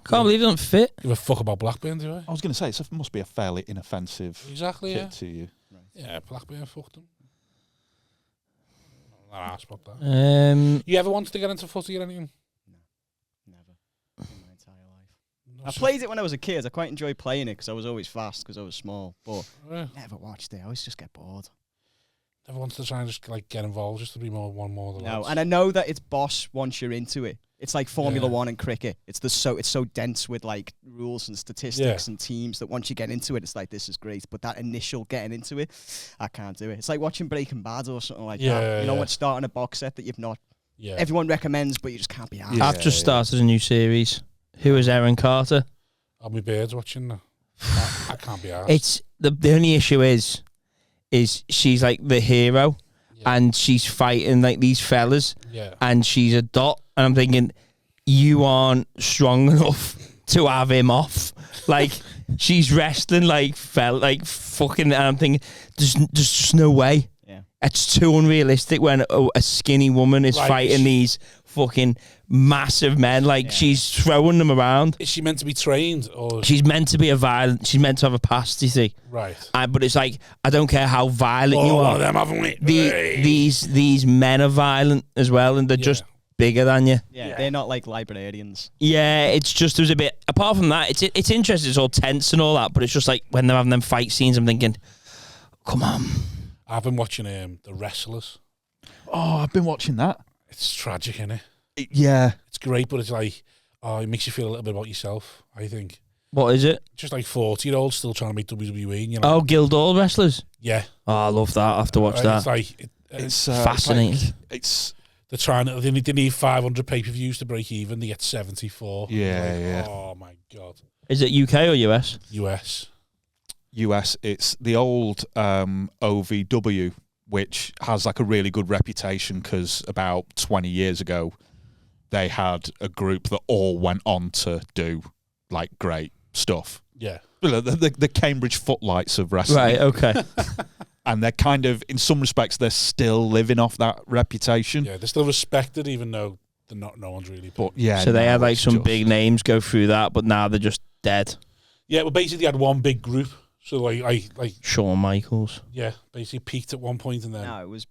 Can't believe it doesn't fit. Give a fuck about Blackburn, do I? I was going to say, it must be a fairly inoffensive Exactly, kit yeah. to you. Yeah, Blackburn fucked him. Not asked about that. You ever wanted to get into footy or anything? Never. In my entire life. I played it when I was a kid. I quite enjoyed playing it because I was always fast because I was small. But never watched it. I always just get bored. Never wanted to try and just like get involved just to be one more than No, and I know that it's boss once you're into it. It's like Formula One and cricket. It's so dense with like rules and statistics and teams that once you get into it, it's like this is great. But that initial getting into it, I can't do it. It's like watching Breaking Bad or something like that. You know, when starting a box set that you've not. Yeah. Everyone recommends, but you just can't be arsed. I've just started a new series. Who is Erin Carter? I'll be birds watching that. I can't be arsed. It's the only issue is she's like the hero, and she's fighting like these fellas, and she's a dot, and I'm thinking, you aren't strong enough to have him off. Like she's wrestling like fucking, and I'm thinking, there's just no way. Yeah, it's too unrealistic when a skinny woman is fighting these fucking massive men. Like she's throwing them around. Is she meant to be trained, or she's meant to be she's meant to have a past, you see. Right. But it's like, I don't care how violent you are. One of them haven't we? These men are violent as well, and they're just bigger than you. Yeah, they're not like librarians. Yeah, it's just, there's a bit, apart from that, it's interesting, it's all tense and all that, but it's just like when they're having them fight scenes, I'm thinking, come on. I've been watching The Wrestlers. Oh, I've been watching that. It's tragic, isn't it? Yeah. It's great, but it's like, it makes you feel a little bit about yourself, I think. What is it? Just like 40-year-olds still trying to make WWE. You know? Oh, Guildhall wrestlers? Yeah. Oh, I love that. I have to watch that. It's like... It's fascinating. They're trying to... They need 500 pay-per-views to break even. They get 74. Yeah. Oh, my God. Is it UK or US? US. It's the old OVW, which has like a really good reputation because about 20 years ago, they had a group that all went on to do like great stuff. Yeah. The Cambridge Footlights of wrestling. Right, okay. And they're kind of, in some respects, they're still living off that reputation. Yeah, they're still respected, even though they're not. No one's really. But yeah, so they had like some big names go through that, but now they're just dead. Yeah, well, basically, they had one big group. So like Shawn Michaels. Yeah, basically peaked at one point, and then no, it was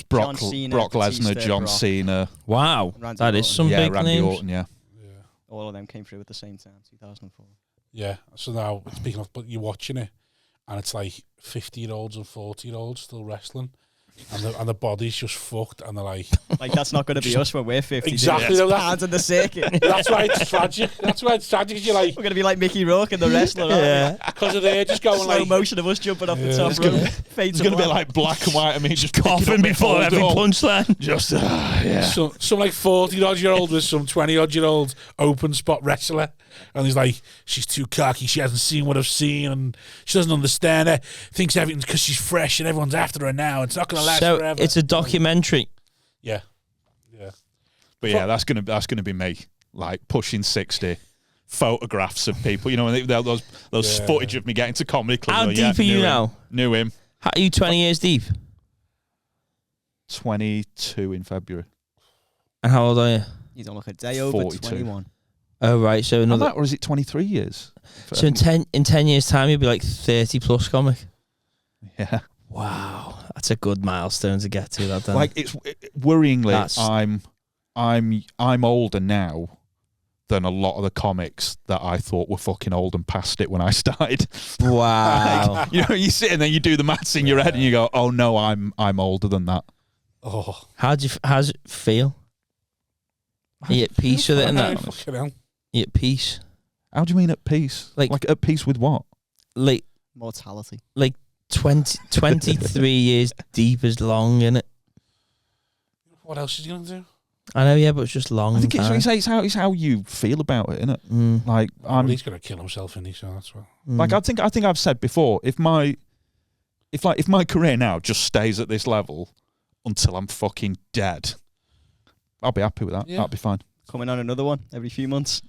Brock Lesnar, John Cena. Wow, that is some big Randy names. Orton, yeah. All of them came through at the same time, 2004. Yeah, so now speaking of, but you're watching it, and it's like 50-year-olds and 40-year-olds still wrestling, and the body's just fucked, and they're like that's not going to be us when we're 50. Exactly, hands in the circuit. That's why it's tragic. That's why it's tragic. You're like, we're going to be like Mickey Rourke and the wrestler, because of there just going slow motion of us jumping off the top rope. It's going to be like black and white. I mean, just coughing before every punchline. Just some like 40-odd-year-old with some 20-odd-year-old open spot wrestler, and he's like, she's too cocky. She hasn't seen what I've seen, and she doesn't understand it. Thinks everything's because she's fresh, and everyone's after her now. It's not going to last forever. It's a documentary. Yeah. But yeah, that's gonna be me, like pushing 60, photographs of people. You know, those footage of me getting to comedy club. How deep are you now? Knew him. How are you 20 years deep? 22 in February. And how old are you? He's on like a day over 42. 21. Oh right, so another. Or is it 23 years? So in 10 years' time, you'll be like 30 plus comic. Yeah. Wow, that's a good milestone to get to. That then. Like worryingly, I'm older now than a lot of the comics that I thought were fucking old and past it when I started. Wow. Like, you know, you sit and then you do the maths in your head and you go, oh no, I'm older than that. Oh, how's it feel? Are you at peace with it and that? Fucking hell. You at peace? How do you mean at peace? Like at peace with what? Like mortality. Like 23 years deep is long, innit? What else is he gonna do? I know, yeah, but it's just long. I think it's how you feel about it, innit? Like he's gonna kill himself, isn't he? So that's well. Like I think I've said before, if my career now just stays at this level, until I'm fucking dead, I'll be happy with that. Yeah. That'll be fine. Coming on another one every few months.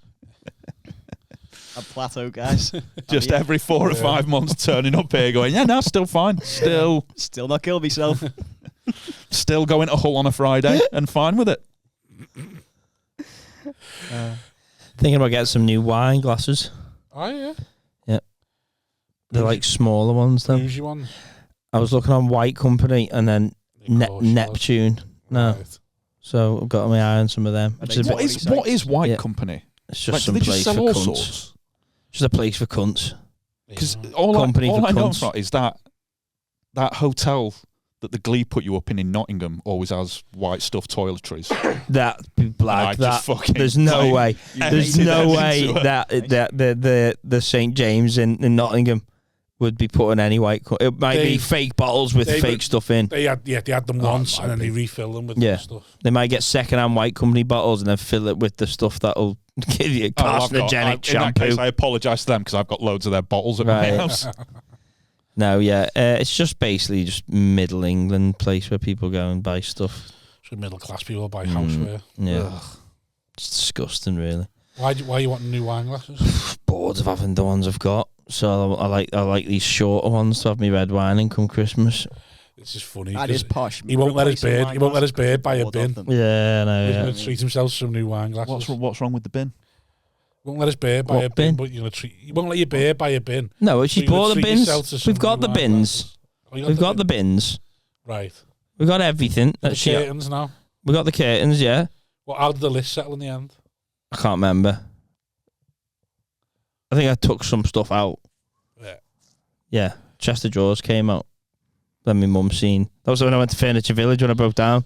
A plateau, guys. Just every 4 or 5 months turning up here going, yeah, no, still fine. Still not killed myself. Still going to Hull on a Friday and fine with it. Thinking about getting some new wine glasses. Oh, yeah. They're like smaller ones, though. Bougie ones. I was looking on White Company and then Of course you Neptune. No. Right. So I've got my eye on some of them. Are Which they is a bit- What is White Yeah. Company? It's just Like, some do they place just for sell all cunts. sorts? Just a place for cunts. Because Yeah. all Company for I know cunts. from is that hotel that the Glee put you up in Nottingham always has white stuff toiletries. That I black. That just fucking there's no way. There's empty no them way into it. that the St James in Nottingham would be putting any white. It might be fake bottles with they fake were- stuff in. They had them Oh, once might and then be. they refill them with Yeah. stuff. They might get second-hand White Company bottles and then fill it with the stuff that'll give you Oh, I've got- carcinogenic in that shampoo. case, I apologise to them because I've got loads of their bottles at my Right. house. No, yeah, it's just basically just Middle England place where people go and buy stuff. So middle class people buy houseware. Yeah, it's disgusting, really. Why you want new wine glasses? Bored of having the ones I've got, so I like these shorter ones to have me red wine in come Christmas. This is funny. That 'cause is posh. He won't let his Replacing beard. wine He won't let his glasses beard buy a with board bin. of them. Yeah, no, He's yeah. going to treat himself to some new wine glasses. What's wrong with the bin? Won't let his beard buy What a bin, bin? but you're going to treat. He won't let your beard buy a bin. No, she's You're gonna bought the treat bins. yourself to some We've got new the wine bins. glasses. Oh, you We've got the bin? bins. Right. We've got everything. The curtains now. We got the curtains. Yeah, Well, how did the list settle in the end? I can't remember. I think I took some stuff out. Yeah. Yeah, chest of drawers came out. Then my mum seen. That was when I went to Furniture Village when I broke down.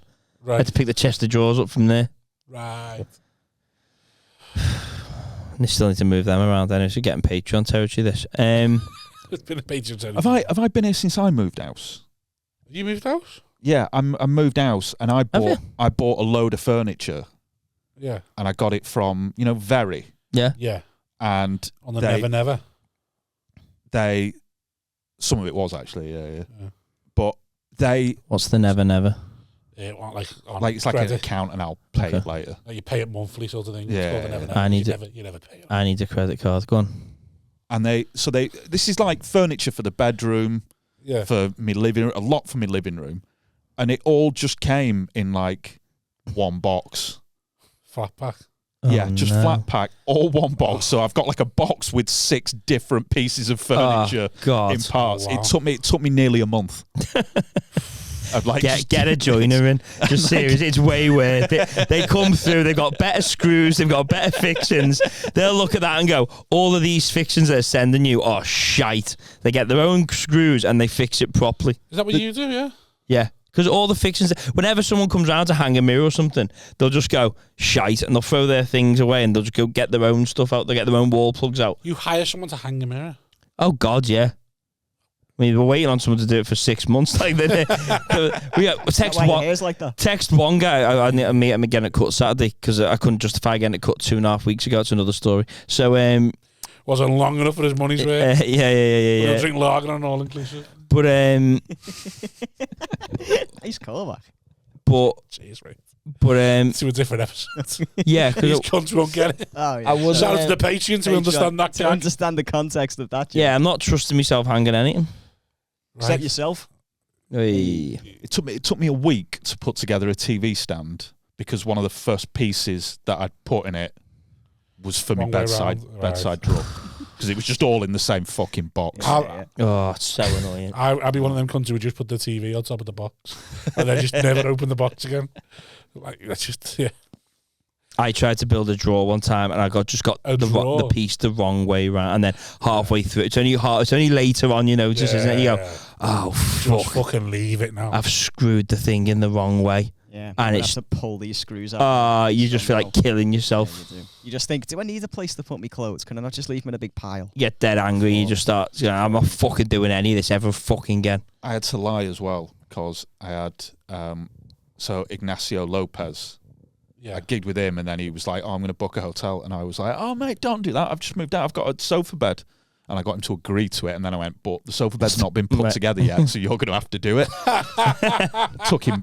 I had Right. to pick the chest of drawers up from there. Right. And they still need to move them around. Anyway, so getting Patreon territory. This. It's been a Patreon series. Have I been here since I moved house? You moved house? Yeah, I moved house and I you? bought a load of furniture Yeah. and I got it from Very, Yeah. Yeah. and On the They- Never. some of it was actually yeah. Yeah. But they What's the never never? Yeah, like on it's like an credit. account and I'll pay Okay. it later. Like you pay it monthly sort of thing. Yeah, It's called the yeah, Never yeah. Never. I need You never pay it. I need a credit card. Go on. And this is like furniture for the bedroom, Yeah. for me living room, a lot for my living room, and it all just came in like one box. Flat pack. Yeah, Oh, just no. flat pack, all one box. So I've got like a box with 6 different pieces of furniture Oh, God. in parts. Oh, wow. It took me nearly a month. I'd like Get a joiner in. Just serious. It's way worth it. They come through. They've got better screws. They've got better fixings. They'll look at that and go, all of these fixings they're sending you are shite. They get their own screws and they fix it properly. Is that what you do? Yeah. Yeah. Because all the fixings, whenever someone comes around to hang a mirror or something, they'll just go shite and they'll throw their things away and they'll just go get their own stuff out. They'll get their own wall plugs out. You hire someone to hang a mirror. Oh, God, yeah. I mean, we're waiting on someone to do it for 6 months. Like, we text Why your one. hair's like that? Text one guy. I need to meet him getting it cut Saturday because I couldn't justify getting it cut 2.5 weeks ago. It's another story. So, Wasn't long enough for his money's worth. yeah. We'll drink lager and all inclusive. But Nice callback. Cheers, right. to a different episode. yeah, These because cunts won't get it. Oh, yeah. I was Shout out to the Patreon to understand that. To Jack. understand the context of that. yeah, I'm not trusting myself hanging anything. Except Right. yourself. Hey. It took me a week to put together a TV stand because one of the first pieces that I'd put in it was for my Wrong way bedside round. Right. bedside drawer because it was just all in the same fucking box. I'll- Oh, it's so annoying. I'd be one of them cunts who would just put the TV on top of the box and then just never open the box again. Like that's just yeah. I tried to build a drawer one time and I just got A the drawer? piece the wrong way round, and then halfway through it's only later on you notice, isn't it? You go, oh Just fuck, fucking leave it now. I've screwed the thing in the wrong way. Yeah. And you it's- have to pull these screws out. You just feel like killing Yeah, yourself. you do. You just think, do I need a place to put my clothes? Can I not just leave them in a big pile? You get dead angry. You just start. I'm not fucking doing any of this ever fucking again. I had to lie as well because I had so Ignacio Lopez. Yeah. I gigged with him and then he was like, "Oh, I'm going to book a hotel," and I was like, "Oh mate, don't do that. I've just moved out. I've got a sofa bed," And I got him to agree to it, and then I went, but the sofa bed's not been put together yet, so you're going to have to do it.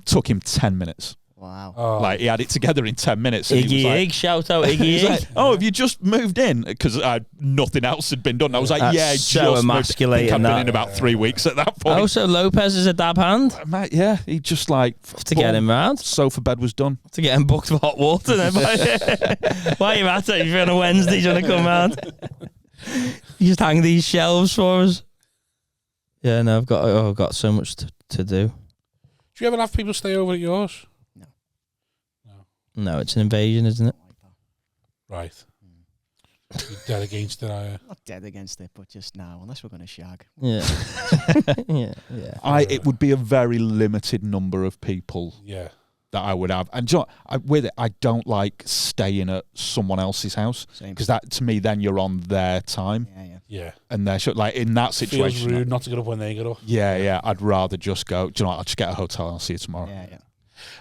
Took him 10 minutes. Wow. Oh. Like, he had it together in 10 minutes. And he Iggy was like, Ig, shout out Iggy he was Ig. like, oh, have you just moved in? Because nothing else had been done. I was like, That's yeah, so just emasculating, I'd been that. in about 3 weeks at that point. Oh, so Lopez is a dab hand? Mate, yeah, he just like... To get him round? Sofa bed was done. To get him booked for hot water then. Why are you at it if you're on a Wednesday trying to come round? You just hang these shelves for us. Yeah, no, I've got so much to do. Do you ever have people stay over at yours? No, it's an invasion, isn't it? Right. You're dead against it, are you? Not dead against it, but just now, unless we're going to shag. Yeah. Yeah. It would be a very limited number of people Yeah. that I would have. And do you know, with it, I don't like staying at someone else's house. Same. Because that, to me, then you're on their time. Yeah. Yeah. And they're like, in that Feels situation. rude not to get up when they get up. Yeah. I'd rather just go, do you know what, I'll just get a hotel and I'll see you tomorrow. Yeah.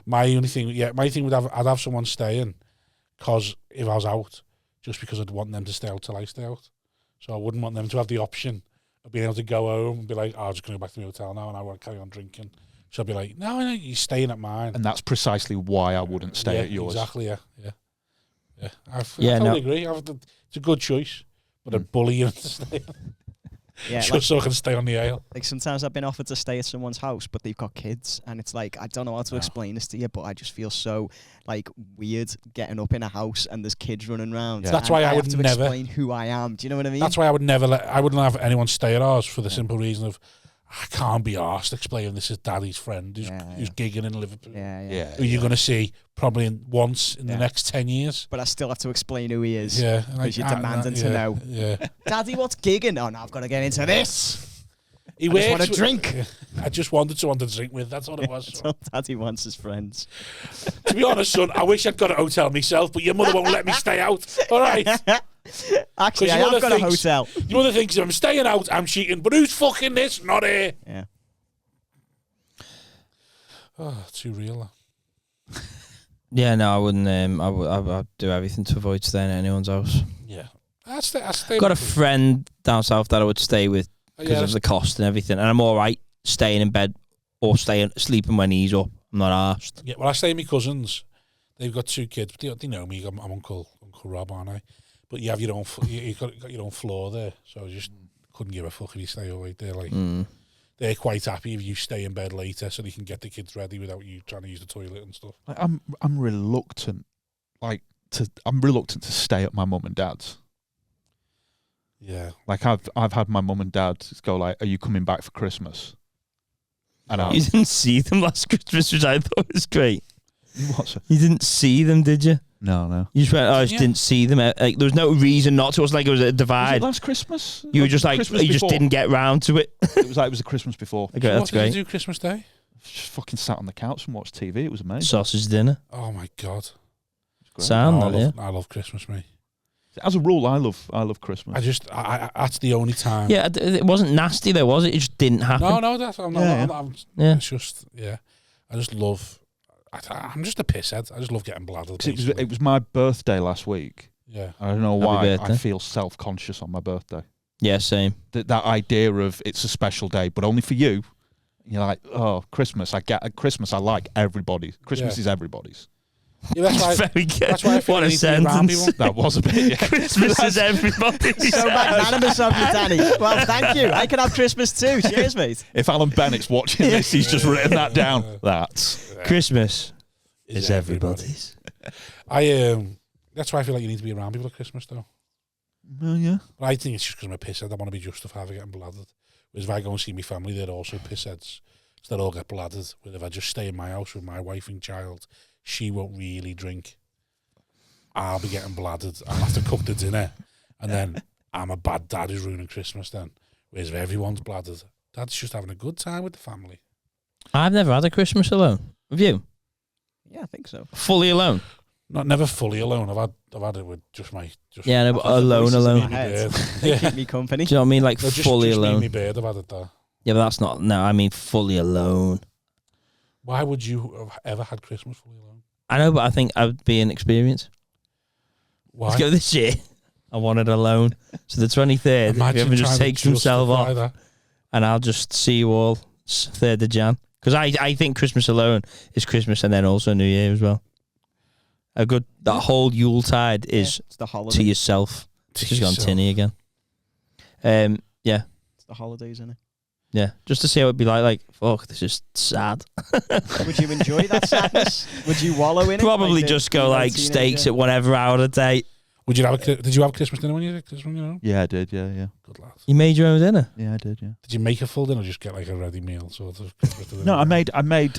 My thing would I'd have someone staying, because if I was out, just because I'd want them to stay out till I stay out. So I wouldn't want them to have the option of being able to go home and be like, oh, I'm just going to go back to my hotel now and I want to carry on drinking. So I'd be like, no, you're staying at mine. And that's precisely why I wouldn't stay at yours. Exactly, yeah. I totally agree. It's a good choice, but I'd bully you to stay. Yeah, just so I can stay on the ale. Like sometimes I've been offered to stay at someone's house, but they've got kids, and it's like, I don't know how to explain this to you, but I just feel so like weird getting up in a house and there's kids running around. Yeah. That's why I would have to never explain who I am. Do you know what I mean? That's why I wouldn't have anyone stay at ours, for the simple reason of I can't be arsed explaining this is Daddy's friend who's gigging in Liverpool. Yeah. Who you're going to see probably once in the next 10 years. But I still have to explain who he is. Yeah. Because you're demanding to know. Yeah. Daddy, what's gigging? Oh, no, I've got to get into this. I just want to drink. I just wanted someone to drink with. That's all it was. That's all Daddy wants his friends. To be honest, son, I wish I'd got a hotel myself, but your mother won't let me stay out. All right. Actually, I have got a hotel. Your mother thinks if I'm staying out, I'm cheating. But who's fucking this? Not here. Yeah. Oh, too real. Yeah, no, I wouldn't. I'd do everything to avoid staying at anyone's house. Yeah. I'd stay Got a friend down south that I would stay with because of the cost and everything, and I'm all right staying in bed or sleeping when he's up. I'm not arsed. Yeah, well, I stay with my cousins. They've got 2 kids. But they know me. I'm Uncle Rob, aren't I? But you have your own. You've got your own floor there, so I just couldn't give a fuck if you stay away there. Like they're quite happy if you stay in bed later, so they can get the kids ready without you trying to use the toilet and stuff. I'm reluctant, I'm reluctant to stay at my mum and dad's. Yeah, like I've had my mum and dad go like, "Are you coming back for Christmas?" And You didn't see them last Christmas, which I thought was great. What? You didn't see them, did you? No. You just went, I just didn't see them. Like, there was no reason not to. It was like it was a divide. Was it last Christmas? You were just like, Christmas you just before? didn't get round to it. It was the Christmas before. Okay, so that's what did great. you do Christmas Day? Just fucking sat on the couch and watched TV. It was amazing. Sausage dinner. Oh my god, Sound No, that, I love Christmas, mate. As a rule, I love Christmas. I that's the only time. Yeah, it wasn't nasty though, was it? It just didn't happen. No, that's I'm not. Yeah. It's just I just love. I'm just a pisshead. I just love getting bladdered. It was my birthday last week. Yeah. I don't know Happy why birthday. I feel self-conscious on my birthday. Yeah, same. That idea of it's a special day, but only for you. You're like, oh, Christmas. Christmas. I like everybody. Christmas is everybody's. Yeah, that's why. Very good. That's why I feel What I a need to be around sentence. people. That was a bit. Yeah. Christmas is everybody's. So magnanimous of you, Danny. Well, thank you. I can have Christmas too. Cheers, mate. If Alan Bennett's watching this, he's just written that down. That's Christmas is everybody's. That's why I feel like you need to be around people at Christmas, though. well, yeah. But I think it's just because I'm a pisshead. I want to be justified for getting bladdered. Whereas if I go and see my family, they're also pissheads. So they'll all get bladdered. Whereas if I just stay in my house with my wife and child, she won't really drink. I'll be getting bladdered. I'll have to cook the dinner. And then I'm a bad dad who's ruining Christmas then. Whereas if everyone's bladdered, dad's just having a good time with the family. I've never had a Christmas alone. Have you? Yeah, I think so. Fully alone? Never fully alone. I've had it with just Yeah, no, but Voices in alone. my head. bird. They Yeah. keep me company. Do you know what I mean? Like No, just fully me and alone. my bird. I've had it there. Yeah, but that's not. No, I mean fully alone. Why would you have ever had Christmas fully alone? I know, but I think I would be an experience. Why? Let's go this year. I want it alone. So the 23rd, Imagine everyone just trying to takes themselves justify off, that. and I'll just see you all 3rd of Jan. Because I think Christmas alone is Christmas and then also New Year as well. That whole Yuletide is It's the holiday. to yourself. To She's gone yourself. tinny again. Yeah. It's the holidays, isn't it? Yeah, just to see how it'd be like, fuck, this is sad. Would you enjoy that sadness? Would you wallow in it? Probably like just go like teenager? steaks at whatever hour of the day. Did you have a Christmas dinner when you did Christmas dinner? Yeah, I did. Yeah. Good lad. You made your own dinner? Yeah, I did. Yeah. Did you make a full dinner or just get like a ready meal sort of? Christmas dinner? No, I made like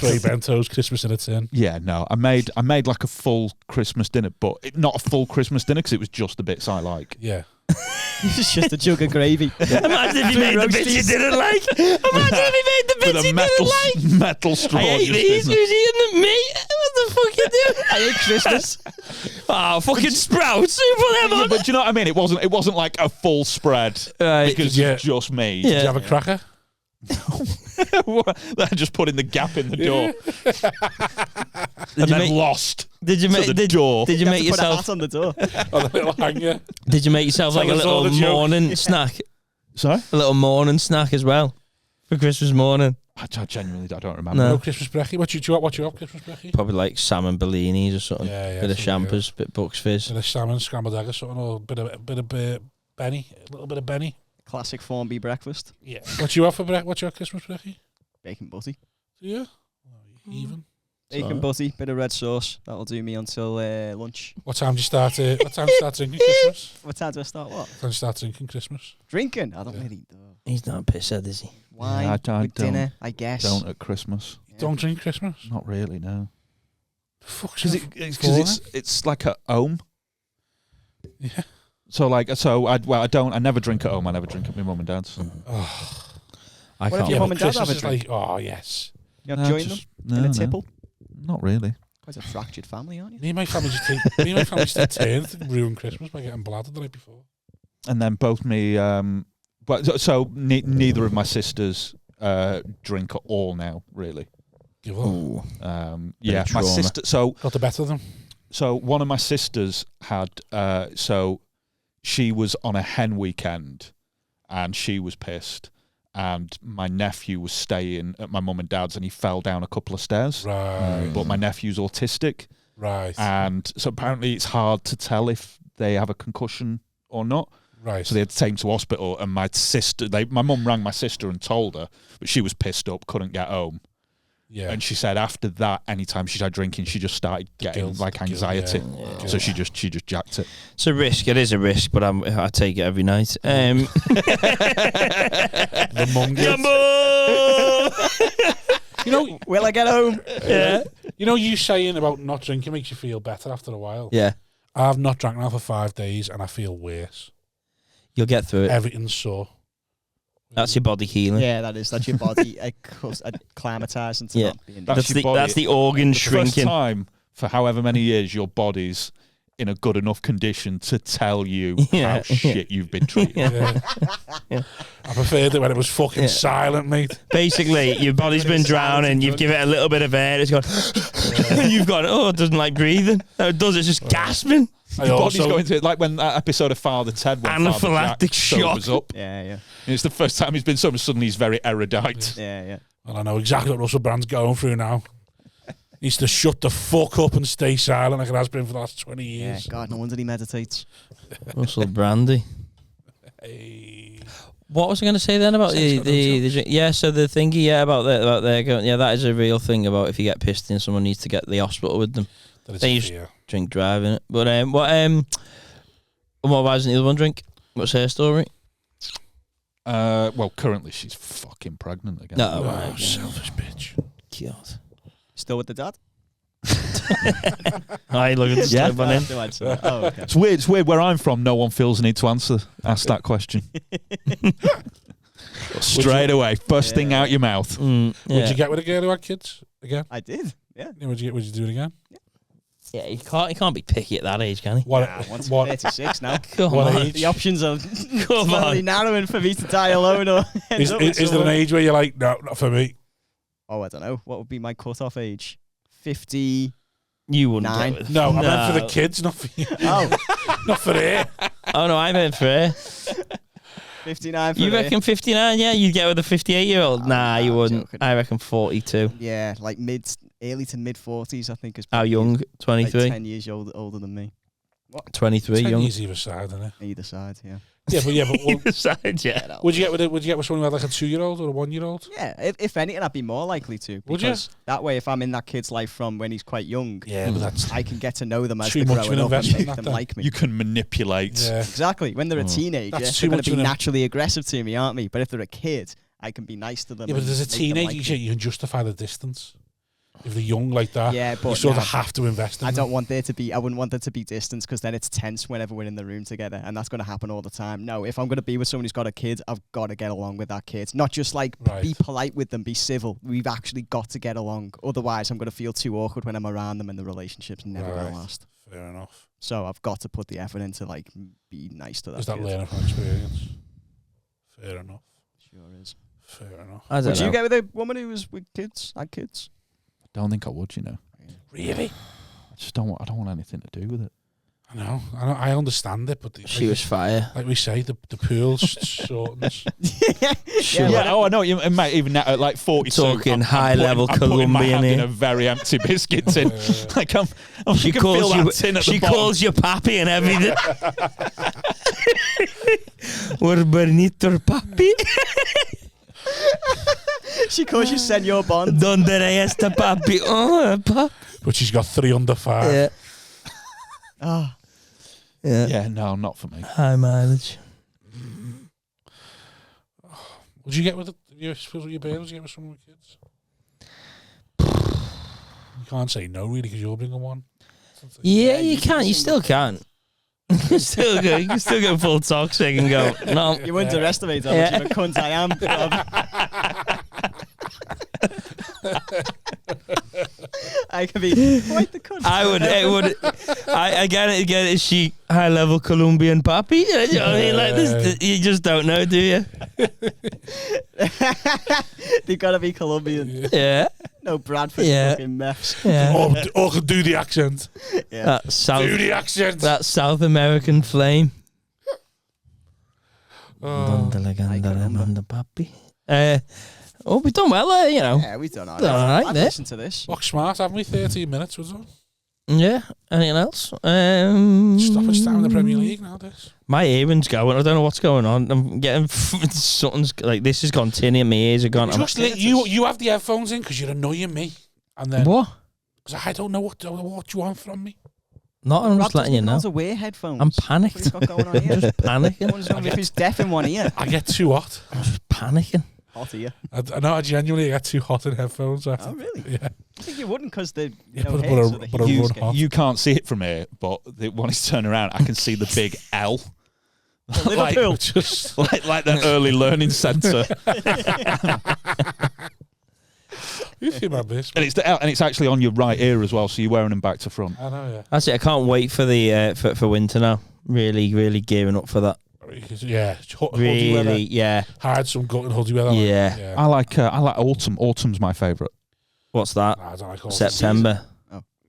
three a bentos, Christmas in a tin. Yeah, no, I made like a full Christmas dinner, but not a full Christmas dinner because it was just the bits I like. Yeah. It's just a jug of gravy. Imagine if you made the bits you didn't like. Imagine if you made the With bits a you metal didn't like. metal straw. I hate just these. in Who's eating the meat? What the fuck you doing? I hate Christmas. Oh, fucking sprouts. Who put them Yeah, on? but do you know what I mean? It wasn't like a full spread Right. because Yeah. it's just me. Yeah. Did you have a cracker? I just put in the gap in the door Did you then make? lost Did you to make? the Did, door. did you make Put a yourself? hat on the door. On the little hanger? Did you make yourself like a Tell us all little the joke. morning snack? Sorry, A little morning snack as well for Christmas morning. I genuinely don't remember. No. No Christmas brekkie. What you have Christmas brekkie? Probably like salmon bellinis or something. Yeah, Bit of something good. champers, bit of Bucks Fizz. Bit of salmon, scrambled egg or something, or a bit of Benny, a little bit of Benny. Classic Formby breakfast. Yeah. What you have for What's your Christmas brekkie? Bacon butty. Yeah. Even. Bacon butty, bit of red sauce. That'll do me until lunch. What time do you start? What time do you start drinking Christmas? What time do I start what? What time do you start drinking Christmas? Drinking? I don't really do. He's not a pisshead, is he? Wine I with don't- dinner, I guess. Don't at Christmas. Yeah. Don't drink Christmas. Not really, no. Fuck's Because it's like at home. Yeah. So I never drink at home. I never drink at my mum and dad's. I What if can't. your Yeah, mum but and dad have Christmas a is drink? like, oh yes. You're No, not joining them just- in no, a tipple? Not really. Quite a fractured family, aren't you? Me and my family just take to ruin Christmas by getting bladdered the night before. And then both me, neither of my sisters drink at all now, really. Give up. Ooh. Yeah, my trauma. sister. So Got the better of them. one of my sisters had. So she was on a hen weekend, and she was pissed. And my nephew was staying at my mum and dad's, and he fell down a couple of stairs. Right. But my nephew's autistic, Right. and so apparently it's hard to tell if they have a concussion or not. Right. So they had to take him to hospital, and my mum rang my sister and told her, but she was pissed up, couldn't get home. yeah. And she said after that, anytime she started drinking, she just started getting guilt, like the guilt, anxiety. yeah. So she just jacked it. It's a risk. It is a risk, but I take it every night. The mum guilt. You know, Will I get home? Yeah. you know, you saying about not drinking makes you feel better after a while. Yeah. I've not drank now for 5 days, and I feel worse. You'll get through it. Everything's sore. That's your body healing. Yeah, that's your body acclimatizing to Yeah. not being That's your body. That's the organ The first shrinking. time for however many years your body's in a good enough condition to tell you Yeah. how shit you've been treated. Yeah. I preferred it when it was fucking silent, mate. Basically, your body's been drowning. You've given it a little bit of air. It's gone. And you've gone. Oh, it doesn't like breathing. No, it does. It's just gasping. I Your body's also, going through it, like when that episode of Father Ted when Father Anaphylactic Jack sobers shock. up. Yeah, yeah, And it's the first time he's been sober. Suddenly he's very erudite. yeah, yeah. and I know exactly what Russell Brand's going through now. He needs to shut the fuck up and stay silent like it has been for the last 20 Yeah, years. God, no wonder he meditates. Russell Brandy. Hey. What was I going to say then about Sounds the good, yeah? So the thingy, yeah, about their going, yeah, that is a real thing. About if you get pissed in, someone needs to get to the hospital with them. That is They a used- fear. Drink driving it. But what was the other one drink? What's her story? Well, currently she's fucking pregnant again. No, Oh, right. selfish bitch. God. Still with the dad? I look at the Yeah. slip on him. Do answer that. Oh, okay. It's weird. It's weird. Where I'm from, no one feels the need to ask that question. Straight away, first thing out your mouth. Yeah. Would you get with a girl who had kids again? I did. Yeah. Yeah, would you do it again? Yeah, he can't be picky at that age, can he? What? Nah, once what? 36 now. Come What on. age? The options are Come slightly on. narrowing for me to die alone or end Is up with there an someone. age where you're like, no, not for me? Oh, I don't know. What would be my cut-off age? 50. You wouldn't Nine. get with No, I meant for No. the kids, not for you. Oh, Not for her. Oh no, I meant for her. 59 for You her. reckon 59? Yeah, you'd get with a 58-year-old. Nah, you I'm wouldn't. joking. I reckon 42. Yeah, like early to mid 40s, I think is How probably young? like 23. 10 years older than me. 23, 10 young. years either side, isn't it? Either side, yeah. Yeah, but Either side, yeah. would you get with someone who had like a 2-year-old or a 1-year-old? Yeah, if anything, I'd be more likely to. Would you? Because that way, if I'm in that kid's life from when he's quite young, Yeah, but that's I can get to know them as too they're much of growing an up and investment, make that them then. like me. You can manipulate. yeah. Exactly. When they're a teenager, That's they're too going much to of be an- naturally aggressive to me, aren't they? But if they're a kid, I can be nice to them. Yeah, but and as a make them teenager, like me. you can justify the distance. If they're young like that, Yeah, you but sort no, of have to invest in I them. don't want there to be. I wouldn't want there to be distance because then it's tense whenever we're in the room together, and that's going to happen all the time. No, if I'm going to be with someone who's got a kid, I've got to get along with that kid. Not just like Right. be polite with them, be civil. We've actually got to get along. Otherwise, I'm going to feel too awkward when I'm around them, and the relationship's never going Right. to last. Fair enough. So I've got to put the effort into like be nice to that Is that kid. learning from experience? Fair enough. Sure is. Fair enough. I don't Would know. you get with a woman who was with kids? Had kids? I don't think I would, you know. Really? I just don't want. I don't want anything to do with it. I know. I understand it, but She was fire. like we say, the pool's shortens. Sure. Yeah, oh, I know. You might even now at like 42. Talking I'm high-level putting my Colombian hand in here. a very empty biscuit tin. Like I'm She I can calls feel you. that tin at She the bottom. calls you papi and everything. We're bonito papi. She calls you Senor Bond. Donde está papi? Oh, papi. But she's got 3 under 5. Yeah. Oh, Yeah. Yeah, no, not for me. High mileage. Would you get with your parents? Would you get with someone with kids? You can't say no, really, because you're bringing one. Yeah, you can. You still can. You still go. You can still go full toxic and go. No. you underestimate how Yeah. much of a cunt I am. I can be quite the cunt. I would. It would. I get it. Get it. Is she high level Colombian papi? You know what I mean? Like this. You just don't know, do you? They've got to be Colombian. Yeah. No Bradford Yeah. fucking mess. Yeah. Or can do the accent. Yeah. That South. Do the accent. That South American flame. Oh. Donde la I can ganda remember. manda papi. We've done well, you know. Yeah, we've done all Done all right I'd there. listen to this. Look smart, haven't we? 13 minutes was it? Yeah. Anything else? Stop us down in the Premier League now, this. My earrings going. I don't know what's going on. I'm getting something's like this has gone tinny and my ears are gone. Just let you have the headphones in because you're annoying me. And then, What? because I don't know what you want from me. Not. I'm Rob just letting you doesn't know. know how to wear headphones. I'm What he's panicked. got going on here? Just panicking. Wonders if he's deaf in one ear. I get too hot. Panicking. Hot ear. I know I genuinely get too hot in headphones. I have Oh, to- really? Yeah. I think you wouldn't because they Yeah, no but- hair, but a- so the but a heat's run getting- hot. You can't see it from here, but when it's turned around, I can see the big L. like, Liverpool. Just like that early learning centre. you think about this? And it's the L, and it's actually on your right ear as well, so you're wearing them back to front. I know, That's it. I can't wait for the for winter now. Really, really gearing up for that. yeah. Hoodie weather. Really, yeah. Hide some gut and hoodie weather. Yeah. I like autumn. Autumn's my favourite. What's that? Nah, I don't like all September.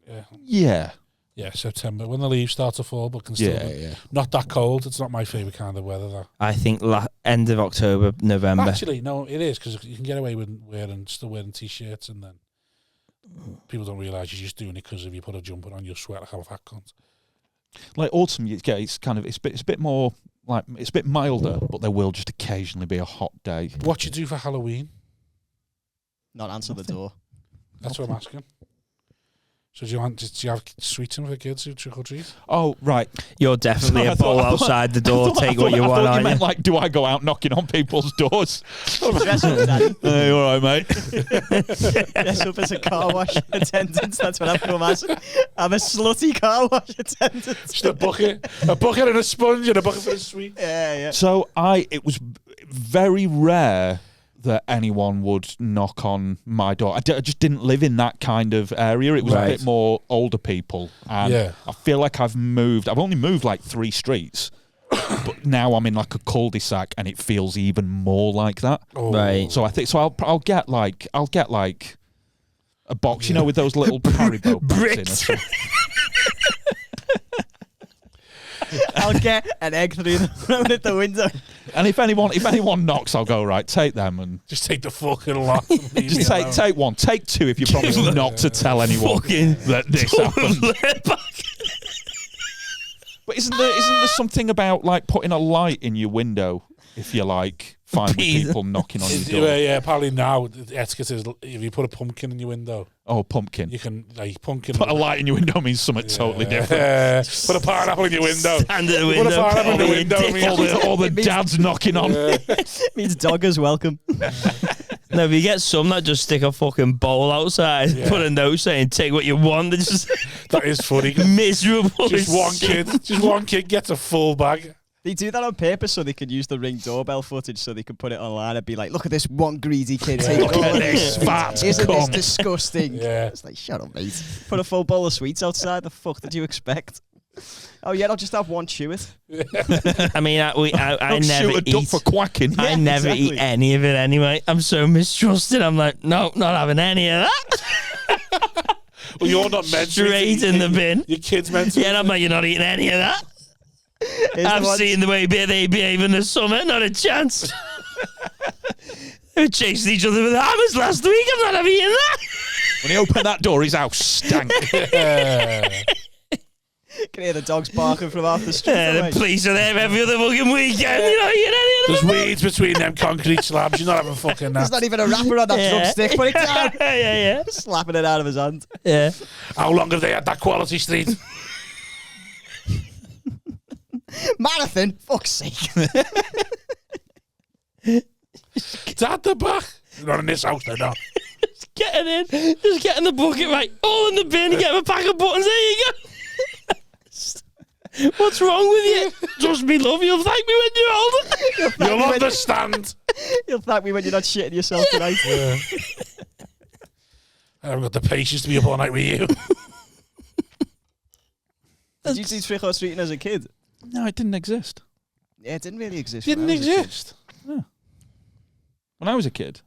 Yeah. Yeah, Yeah, September. When the leaves start to fall, but can still be yeah. not that cold. It's not my favourite kind of weather, though. I think end of October, November. Actually, no, it is, because you can get away with still wearing T-shirts, and then people don't realise you're just doing it because if you put a jumper on, you'll sweat like a fat cunt. Like autumn, it's kind of it's a bit more like it's a bit milder, but there will just occasionally be a hot day. What you do for Halloween? Not answer the door. That's what I'm asking. So do you have sweets in for the kids who trick or treat? Oh right, You're definitely I a bowl thought- outside the door. Take what you I want, thought you aren't meant you? like, do I go out knocking on people's doors? Dress up, Daddy. Hey, all right, mate. Dress up as a car wash attendant. That's what I've come as. I'm a slutty car wash attendant. Just a bucket and a sponge and a bucket for the sweet. Yeah. So it was very rare that anyone would knock on my door. I just didn't live in that kind of area. It was Right. a bit more older people. And Yeah. I feel like I've only moved like 3 streets, but now I'm in like a cul-de-sac and it feels even more like that. Oh. Right. So I think, I'll get like a box, you know, with those little Haribo bags in or Bricks. something. I'll get an egg thrown at the window. And if anyone knocks, I'll go, right, take them and Just take the fucking lot. just take one, take two if you promise not to tell anyone that this happened. But isn't there something about like putting a light in your window if you like find people knocking on your door? Yeah, apparently now the etiquette is if you put a pumpkin in your window. Oh, pumpkin. You can like pumpkin. Put a light in your window means something totally different. Put a pineapple in your window. Stand at the window. Put a pineapple in the window. means all the dads knocking on. It means doggers welcome. No, if you get some that just stick a fucking bowl outside, put a note saying "take what you want," it's just that is funny. miserable. Just one kid gets a full bag. They do that on purpose so they could use the Ring doorbell footage so they could put it online and be like, look at this one greedy kid. Take Look all at of this fat Isn't this cunt. disgusting? Yeah. It's like, shut up, mate. Put a full bowl of sweets outside. The fuck did you expect? Oh, yeah, I'll just have one chew it. I mean, I Don't never shoot a duck eat. for quacking. I never exactly. eat any of it anyway. I'm so mistrusted. I'm like, no, not having any of that. Well, you're not meant to. Straight in the bin. Your kid's meant to. Yeah, and I'm like, you're not eating any of that. I've seen the way they behave in the summer. Not a chance. They were chasing each other with hammers last week. I'm not having eaten that. When he opened that door, his house stank. Can hear the dogs barking from half the street. The away. police are there every other fucking weekend. You're not eating any of There's that. weeds between them concrete slabs. You're not having fucking There's that. not even a wrapper on that Yeah. drumstick. Put it down. yeah. Slapping it out of his hand. Yeah. How long have they had that quality street? Marathon? Fuck's sake. It's at the back. Not in this house, they're not. Getting in, just getting the bucket right, all in the bin, get a pack of buttons, there you go. What's wrong with you? Trust me, love, you'll thank me when you're older. You'll understand. You'll thank me when you're not shitting yourself tonight. Yeah. I haven't got the patience to be up all night with you. Did you do trick or treating as a kid? No, it didn't exist. Yeah, it didn't really exist. Didn't when I was a kid. exist. When I was a kid.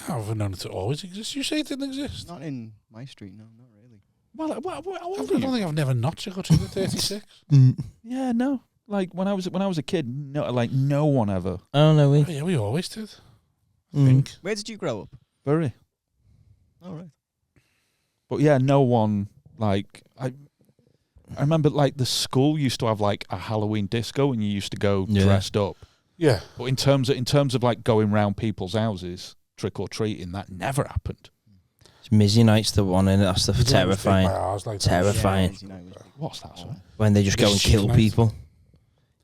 I've known it to always exist. You say it didn't exist. Not in my street, no, not really. Well, I don't think I've never not trick or treated 36. yeah, no. Like when I was a kid, no, like no one ever. I don't know. Oh, yeah, we always did. I think. Where did you grow up? Bury. All right. But yeah, no one like I remember like the school used to have like a Halloween disco and you used to go dressed up. Yeah. But in terms of like going round people's houses, trick or treating, that never happened. Mizzy Night's the one, and that's the terrifying. Terrifying. What's that? Sorry? When they just go and kill people.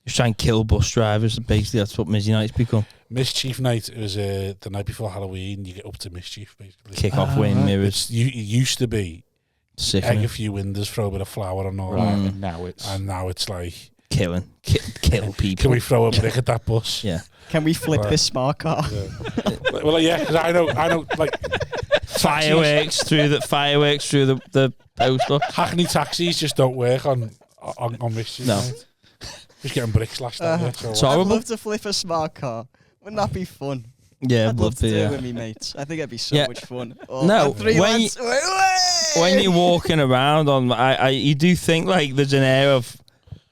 Just try and kill bus drivers. Basically, that's what Mizzy Night's become. Mischief night was the night before Halloween. You get up to mischief, basically. Kick off wind mirrors. It used to be Sickening. egg a few windows, throw a bit of flour and all Right. that. And now it's like Killing. Kill people. Can we throw a brick at that bus? Yeah. Can we flip this smart car? Yeah. Well, yeah, because I know, like Fireworks through the post. Hackney taxis just don't work on mischief. No. Night. Just getting bricks lashed out. It's I'd horrible. love to flip a smart car. Wouldn't that be fun? Yeah, I'd would love to be, do yeah. it with me mates. I think it'd be so Yeah. much fun. Oh, No, and three when lads. When you're walking around you do think like there's an air of,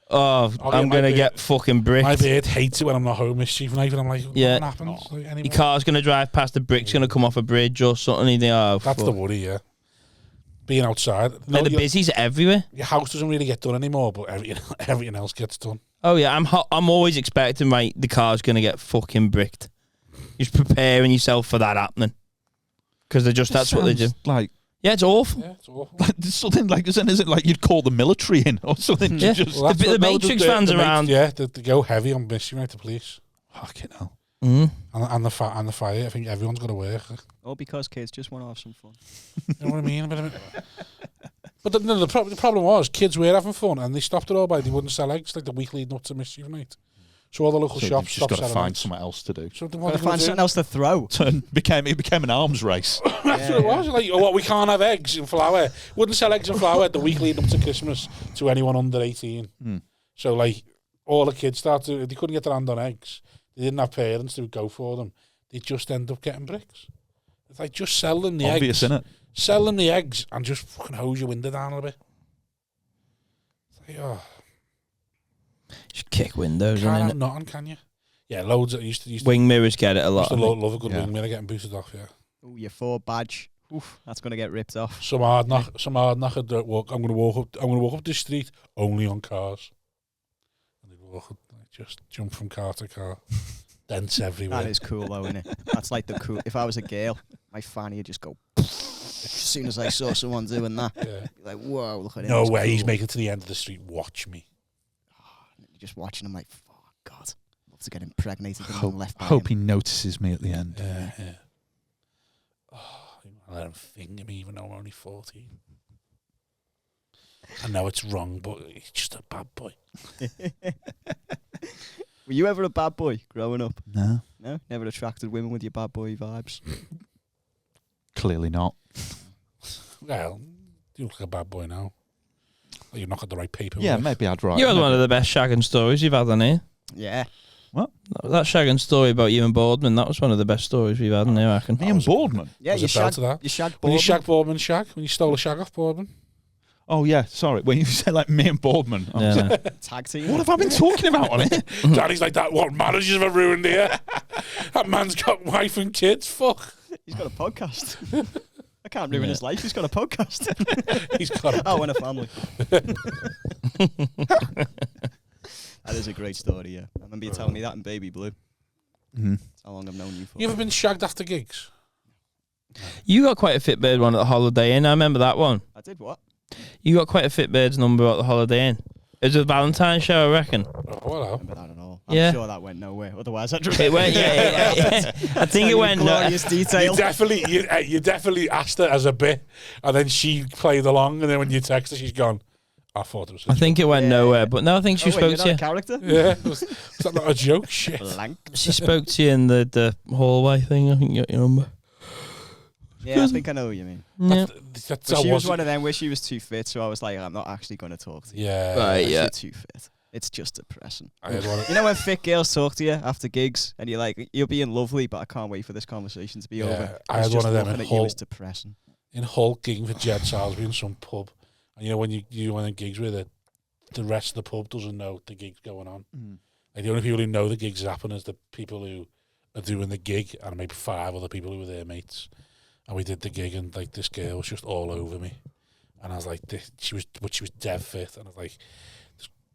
I'm gonna get fucking bricked. My beard hates it when I'm not home mischief night, and I'm like, Yeah. what happens? Like, anyway. Your car's gonna drive past, the brick's gonna come off a bridge or something. You think, oh, That's fuck. the worry, yeah. Being outside. Like, the busy's everywhere. Your house doesn't really get done anymore, but everything else gets done. Oh yeah, I'm always expecting the car's gonna get fucking bricked. Just preparing yourself for that happening, because that's what they do. Like, yeah, it's awful. Yeah, it's awful. like there's something like is it like you'd call the military in or something? Yeah. To just Well, that's The what- no, Matrix fans around. Yeah, they go heavy on mischief night, the police. fucking hell. Mm. And the fire. I think everyone's got to work. All because kids just want to have some fun. You know what I mean? But the problem was kids were having fun and they stopped it all by they wouldn't sell eggs like the week leading up to mischief night. So all the local So shops you've just stopped got to selling find eggs. something else to do. So then Gotta what are they find gonna do? something else to throw. So it became an arms race. That's what it was. Like, what, we can't have eggs and flour. Wouldn't sell eggs and flour the week leading up to Christmas to anyone under 18. So, like, all the kids started, they couldn't get their hand on eggs. They didn't have parents who would go for them. They just end up getting bricks. It's like, just sell them the Obvious, eggs. innit? Sell them the eggs and just fucking hose your window down a bit. It's like, oh. kick windows Can't in have it. nothing, can you? Yeah, loads. Used to Wing mirrors get it a lot. used to I think. love a good Yeah. wing mirror getting booted off. Yeah. Ooh, your 4 badge. Oof, that's gonna get ripped off. Some hard knock. Walk. I'm gonna walk up this street only on cars. And they'd walk up, just jump from car to car. Dents everywhere. That is cool though, isn't it? That's like the cool. If I was a girl, my fanny would just go. As soon as I saw someone doing that, Yeah. be like, whoa, look at him. No he's way. He's cool. making it to the end of the street. Watch me. You're just watching him like, oh God, love to get impregnated and Hope, left by hope him. he notices me at the end. Yeah. Yeah. Oh, I let him finger me even though I'm only 14. I know it's wrong, but he's just a bad boy. Were you ever a bad boy growing up? No, No, never attracted women with your bad boy vibes. clearly not. Well, you look like a bad boy now. Well, you've not got the right paper. Yeah, maybe I'd write. You had maybe- one of the best shagging stories you've had on here. Yeah. That shagging story about you and Boardman, that was one of the best stories we've had in here, I reckon. Me and Boardman. Yeah, Was you it about shag. to that? You shag When you Boardman. shag Boardman shag? When you stole a shag off Boardman? Oh yeah, sorry. When you say like me and Boardman, I was Yeah. like, Tag team. what have I been talking about on it? Daddy's like that. What marriages have I ruined here? That man's got wife and kids. Fuck. He's got a podcast. I can't ruin his life. He's got a podcast. He's got a Oh, and a family. That is a great story, yeah. I remember you telling me that in Baby Blue. Mhm. That's how long I've known you for. You ever been shagged after gigs? You got quite a Fitbird one at the Holiday Inn. I remember that one. I did what? You got quite a Fitbird's number at the Holiday Inn. It was a Valentine's show, I reckon. Oh, well, Remember that at all? I'm Yeah. sure that went nowhere. Otherwise, I'd It went, yeah. I think it went. glorious detail. you definitely asked her as a bit, and then she played along, and then when you text her, she's gone, I thought it was a I think it went Yeah. nowhere, but no, I think she Oh, wait, spoke you're to not you. a character? Yeah, was that not a joke? Shit. Blank. She spoke to you in the hallway thing. I think you got your number. Yeah, I think I know what you mean. Yeah. That's But how she was it. one of them where she was too fit, so I was like, I'm not actually going to talk to you. Yeah. Right, yeah. You're too fit. It's just depressing. I had one of, You know when fit girls talk to you after gigs and you're like, you're being lovely, but I can't wait for this conversation to be Yeah, over. I It's had one just of them looking in at you Hull. is depressing. in Hull gigging for Jed Salisbury in some pub. And you know when you do one of them gigs where the rest of the pub doesn't know the gig's going on. Like the only people who know the gig's happening is the people who are doing the gig and maybe 5 other people who were their mates. And we did the gig and like this girl was just all over me. And I was like, she was dead fit. And I was like,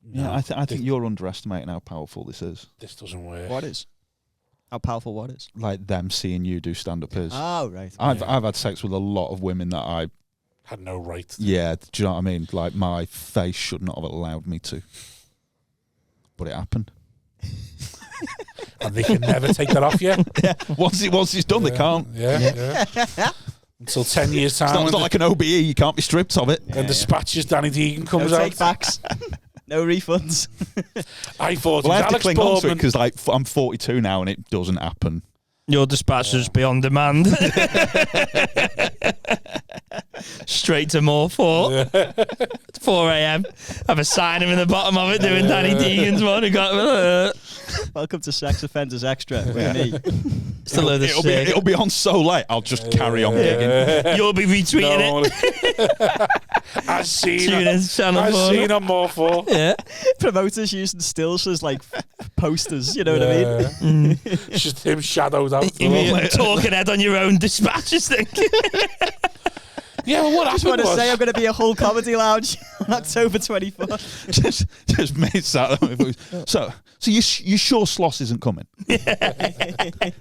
no, Yeah, I think you're underestimating how powerful this is. this doesn't work. What is? How powerful what is? Like them seeing you do stand up is. Oh, right. I've had sex with a lot of women that I Had no right. do you know what I mean? Like my face should not have allowed me to, but it happened. And they can never take that off you. Once it's done, they can't. Yeah. Until 10 years time. It's not like an OBE. You can't be stripped of it. and Dispatches Danny Deegan comes No out. take backs. No refunds. I thought Well, I it was have to Alex cling on to it Boardman. because like I'm 42 now and it doesn't happen. Your dispatchers be on demand. Straight to more 4 a.m. Have a sign him in the bottom of it doing Danny Deegan's one. Who got Welcome to Sex Offenders Extra with me. it's a load of sick. It'll be on so late. I'll just carry on gigging. You'll be retweeting it. As seen, Tune in to Channel 4. as seen on more 4. Yeah. Promoters using stills as like posters, you know what I mean? Mm. It's just him shadowed out. You mean a talking head on your own dispatches thing. Yeah, well, what I just happened want to was... say I'm going to be a Hull Comedy Lounge on October 24th. just made that. So you sure Sloss isn't coming?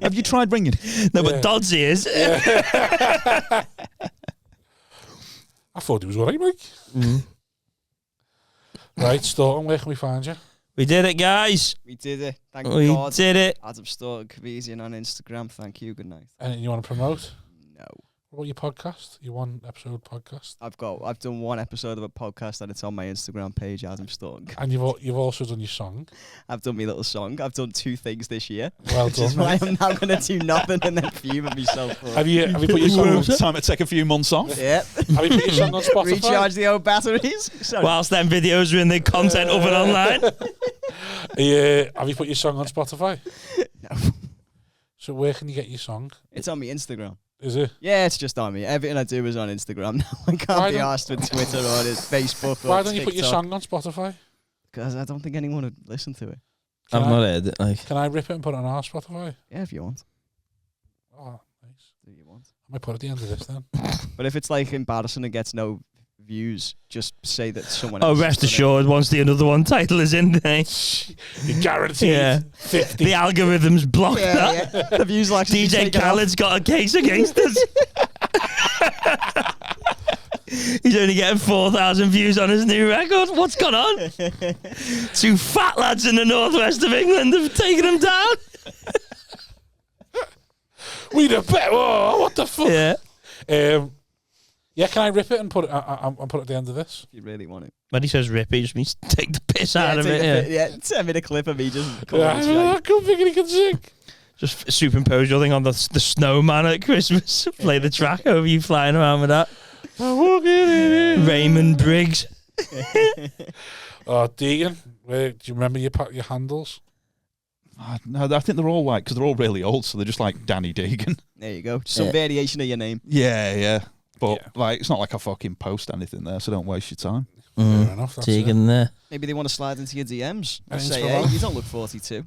Have you tried ringing? No, but Doddsy is. I thought he was all right, Mike. Right, Staunton, where can we find you? We did it, guys. We did it. Thank We God. did it. Adam Staunton Comedian on Instagram. Thank you. Good night. Anything you want to promote? No. What about your podcast? Your 1-episode podcast? I've done 1 episode of a podcast and it's on my Instagram page, Adam Staunton. And you've also done your song. I've done my little song. I've done 2 things this year. Well Which is done. why mate. I'm now going to do nothing and then fume at myself. For Have you put your song on? Time to take a few months off. Yeah. Have you put your song on Spotify? Recharge the old batteries. Sorry. Whilst them videos are in the content up and online. Yeah. Have you put your song on Spotify? No. So where can you get your song? It's on my Instagram. Is it? Yeah, it's just on me. Everything I do is on Instagram now. I Why can't be don't- asked with Twitter or his Facebook or Why don't you put your TikTok. song on Spotify? because I don't think anyone would listen to it. I've not heard it. Like, Can I rip it and put it on our Spotify? Yeah, if you want. Oh, nice. Do you want? I might put it at the end of this then. But if it's like embarrassing and gets no views, just say that someone else. oh, rest assured, once the another one title is in there, You guaranteed Yeah. 50. the algorithms block that. Yeah. The views will actually be DJ taken off. Khaled's got a case against us. He's only getting 4,000 views on his new record. What's gone on? Two fat lads in the northwest of England have taken him down. We the bet. Whoa, what the fuck? Yeah. Yeah, can I rip it and put it? I'll put it at the end of this. If you really want it. When he says rip, he just means take the piss out of it. Yeah. Send me the clip of me just. I couldn't think he can sing. Just superimpose your thing on the snowman at Christmas. Play the track over you flying around with that. Raymond Briggs. Oh, Deegan, do you remember your handles? No, I think they're all like, because they're all really old, so they're just like Danny Deegan. There you go. Some variation of your name. Yeah. But like, it's not like I fucking post anything there, so don't waste your time. Fair enough. That's it. Deegan there. Maybe they want to slide into your DMs. And Thanks say, for hey, that. you don't look 42.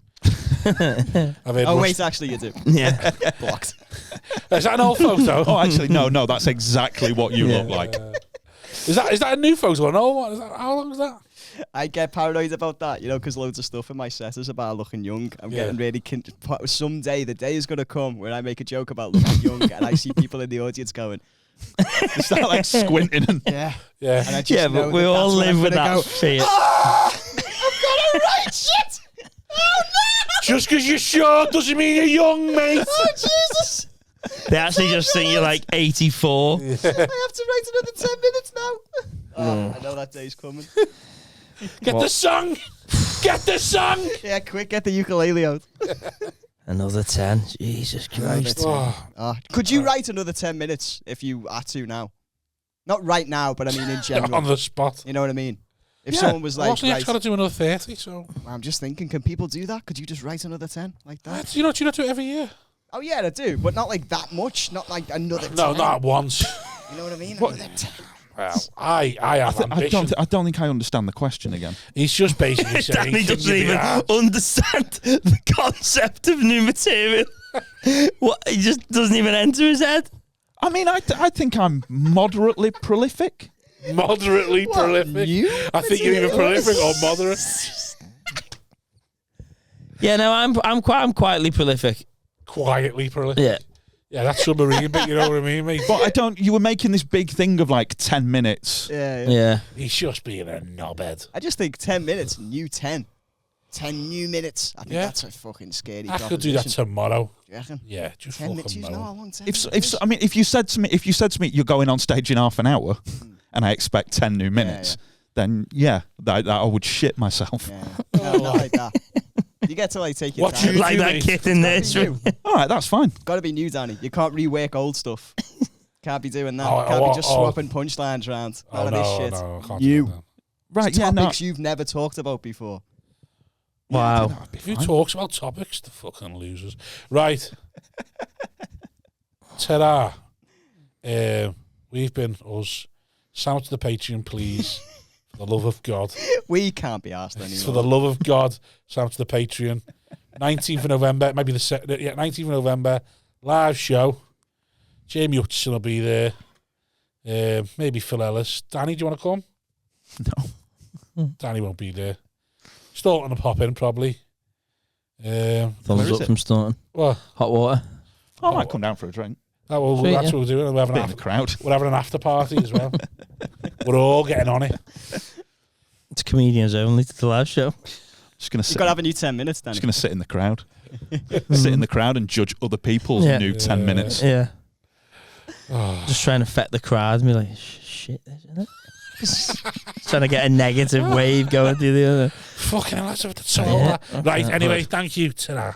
Oh, wait, actually, you do. Yeah. Blocked. Is that an old photo? Oh, actually, no, that's exactly what you look like. Is that a new photo or an old one? How long is that? I get paranoid about that, because loads of stuff in my set is about looking young. I'm getting really... someday, the day is going to come where I make a joke about looking young and I see people in the audience going... You start like squinting and... Yeah. Yeah. And I just know but we all live with that fear. I've got it right, shit! Oh, no! Just because you're short doesn't mean you're young, mate. Oh, Jesus! They actually just think you're like 84. I have to write another 10 minutes now. Oh, I know that day's coming. Get the song. Get the song. Yeah, quick, get the ukulele out. Another 10. Jesus Christ. Could you write another 10 minutes if you had to now? Not right now, but I mean in general. On the spot. You know what I mean? If someone was like, I've got to do another 30, so... I'm just thinking, can people do that? Could you just write another 10 like that? Do you not do it every year? Oh, yeah, I do, but not like that much. Not like another 10. No, not once. You know what I mean? Another 10. Well, I have ambition. I don't think I understand the question again. He's just basically saying... Danny doesn't even understand the concept of new material. What? He just doesn't even enter his head. I mean, I think I'm moderately prolific. Moderately prolific. I think you're either prolific or moderate. Yeah, no, I'm quietly prolific. Quietly prolific. Yeah. Yeah, that's submarine, but you know what I mean, mate. But you were making this big thing of like 10 minutes. Yeah. He's just being a knobhead. I just think 10 minutes, new 10. 10 new minutes. I think that's a fucking scary I could do that tomorrow. Do you reckon? Yeah, just 10 minutes. fucking You know moan. how long 10 If you said to me you're going on stage in half an hour, and I expect 10 new minutes, then that I would shit myself. Yeah. No, not like that. You get to like take your What time. you Like do, that mate? kid in nursery. All right, that's fine. Got to be new, Danny. You can't rework old stuff. Can't be doing that. Oh, Can't be just swapping punchlines around. None of this shit. No, I can't You. do that. Right, yeah, no. Topics you've never talked about before. Wow. Who talks about topics? The fucking losers. Right. Ta-da. We've been us. Sound to the Patreon, please. For the love of God. We can't be asked anymore. For the love of God, sound to the Patreon. 19th of November, maybe 19th of November, live show. Jamie Hutchison will be there. Maybe Phil Ellis. Danny, do you want to come? No. Danny won't be there. Staunton will pop in, probably. Thumbs up from Staunton. Well, Hot water. I might come down for a drink. that's Sweet, what we're doing. We're having, Bit in the crowd. we're having an after party as well. We're all getting on it. It's comedians only to the live show. Just gonna You've sit. got to have a new 10 minutes, Danny. Just gonna sit in the crowd. Sit in the crowd and judge other people's new 10 minutes. Yeah. Just trying to affect the crowd and be like, shit, isn't it? Trying to get a negative wave going through the other. Fucking hell, that's what it's all about. Right, anyway, thank you. Ta-ra.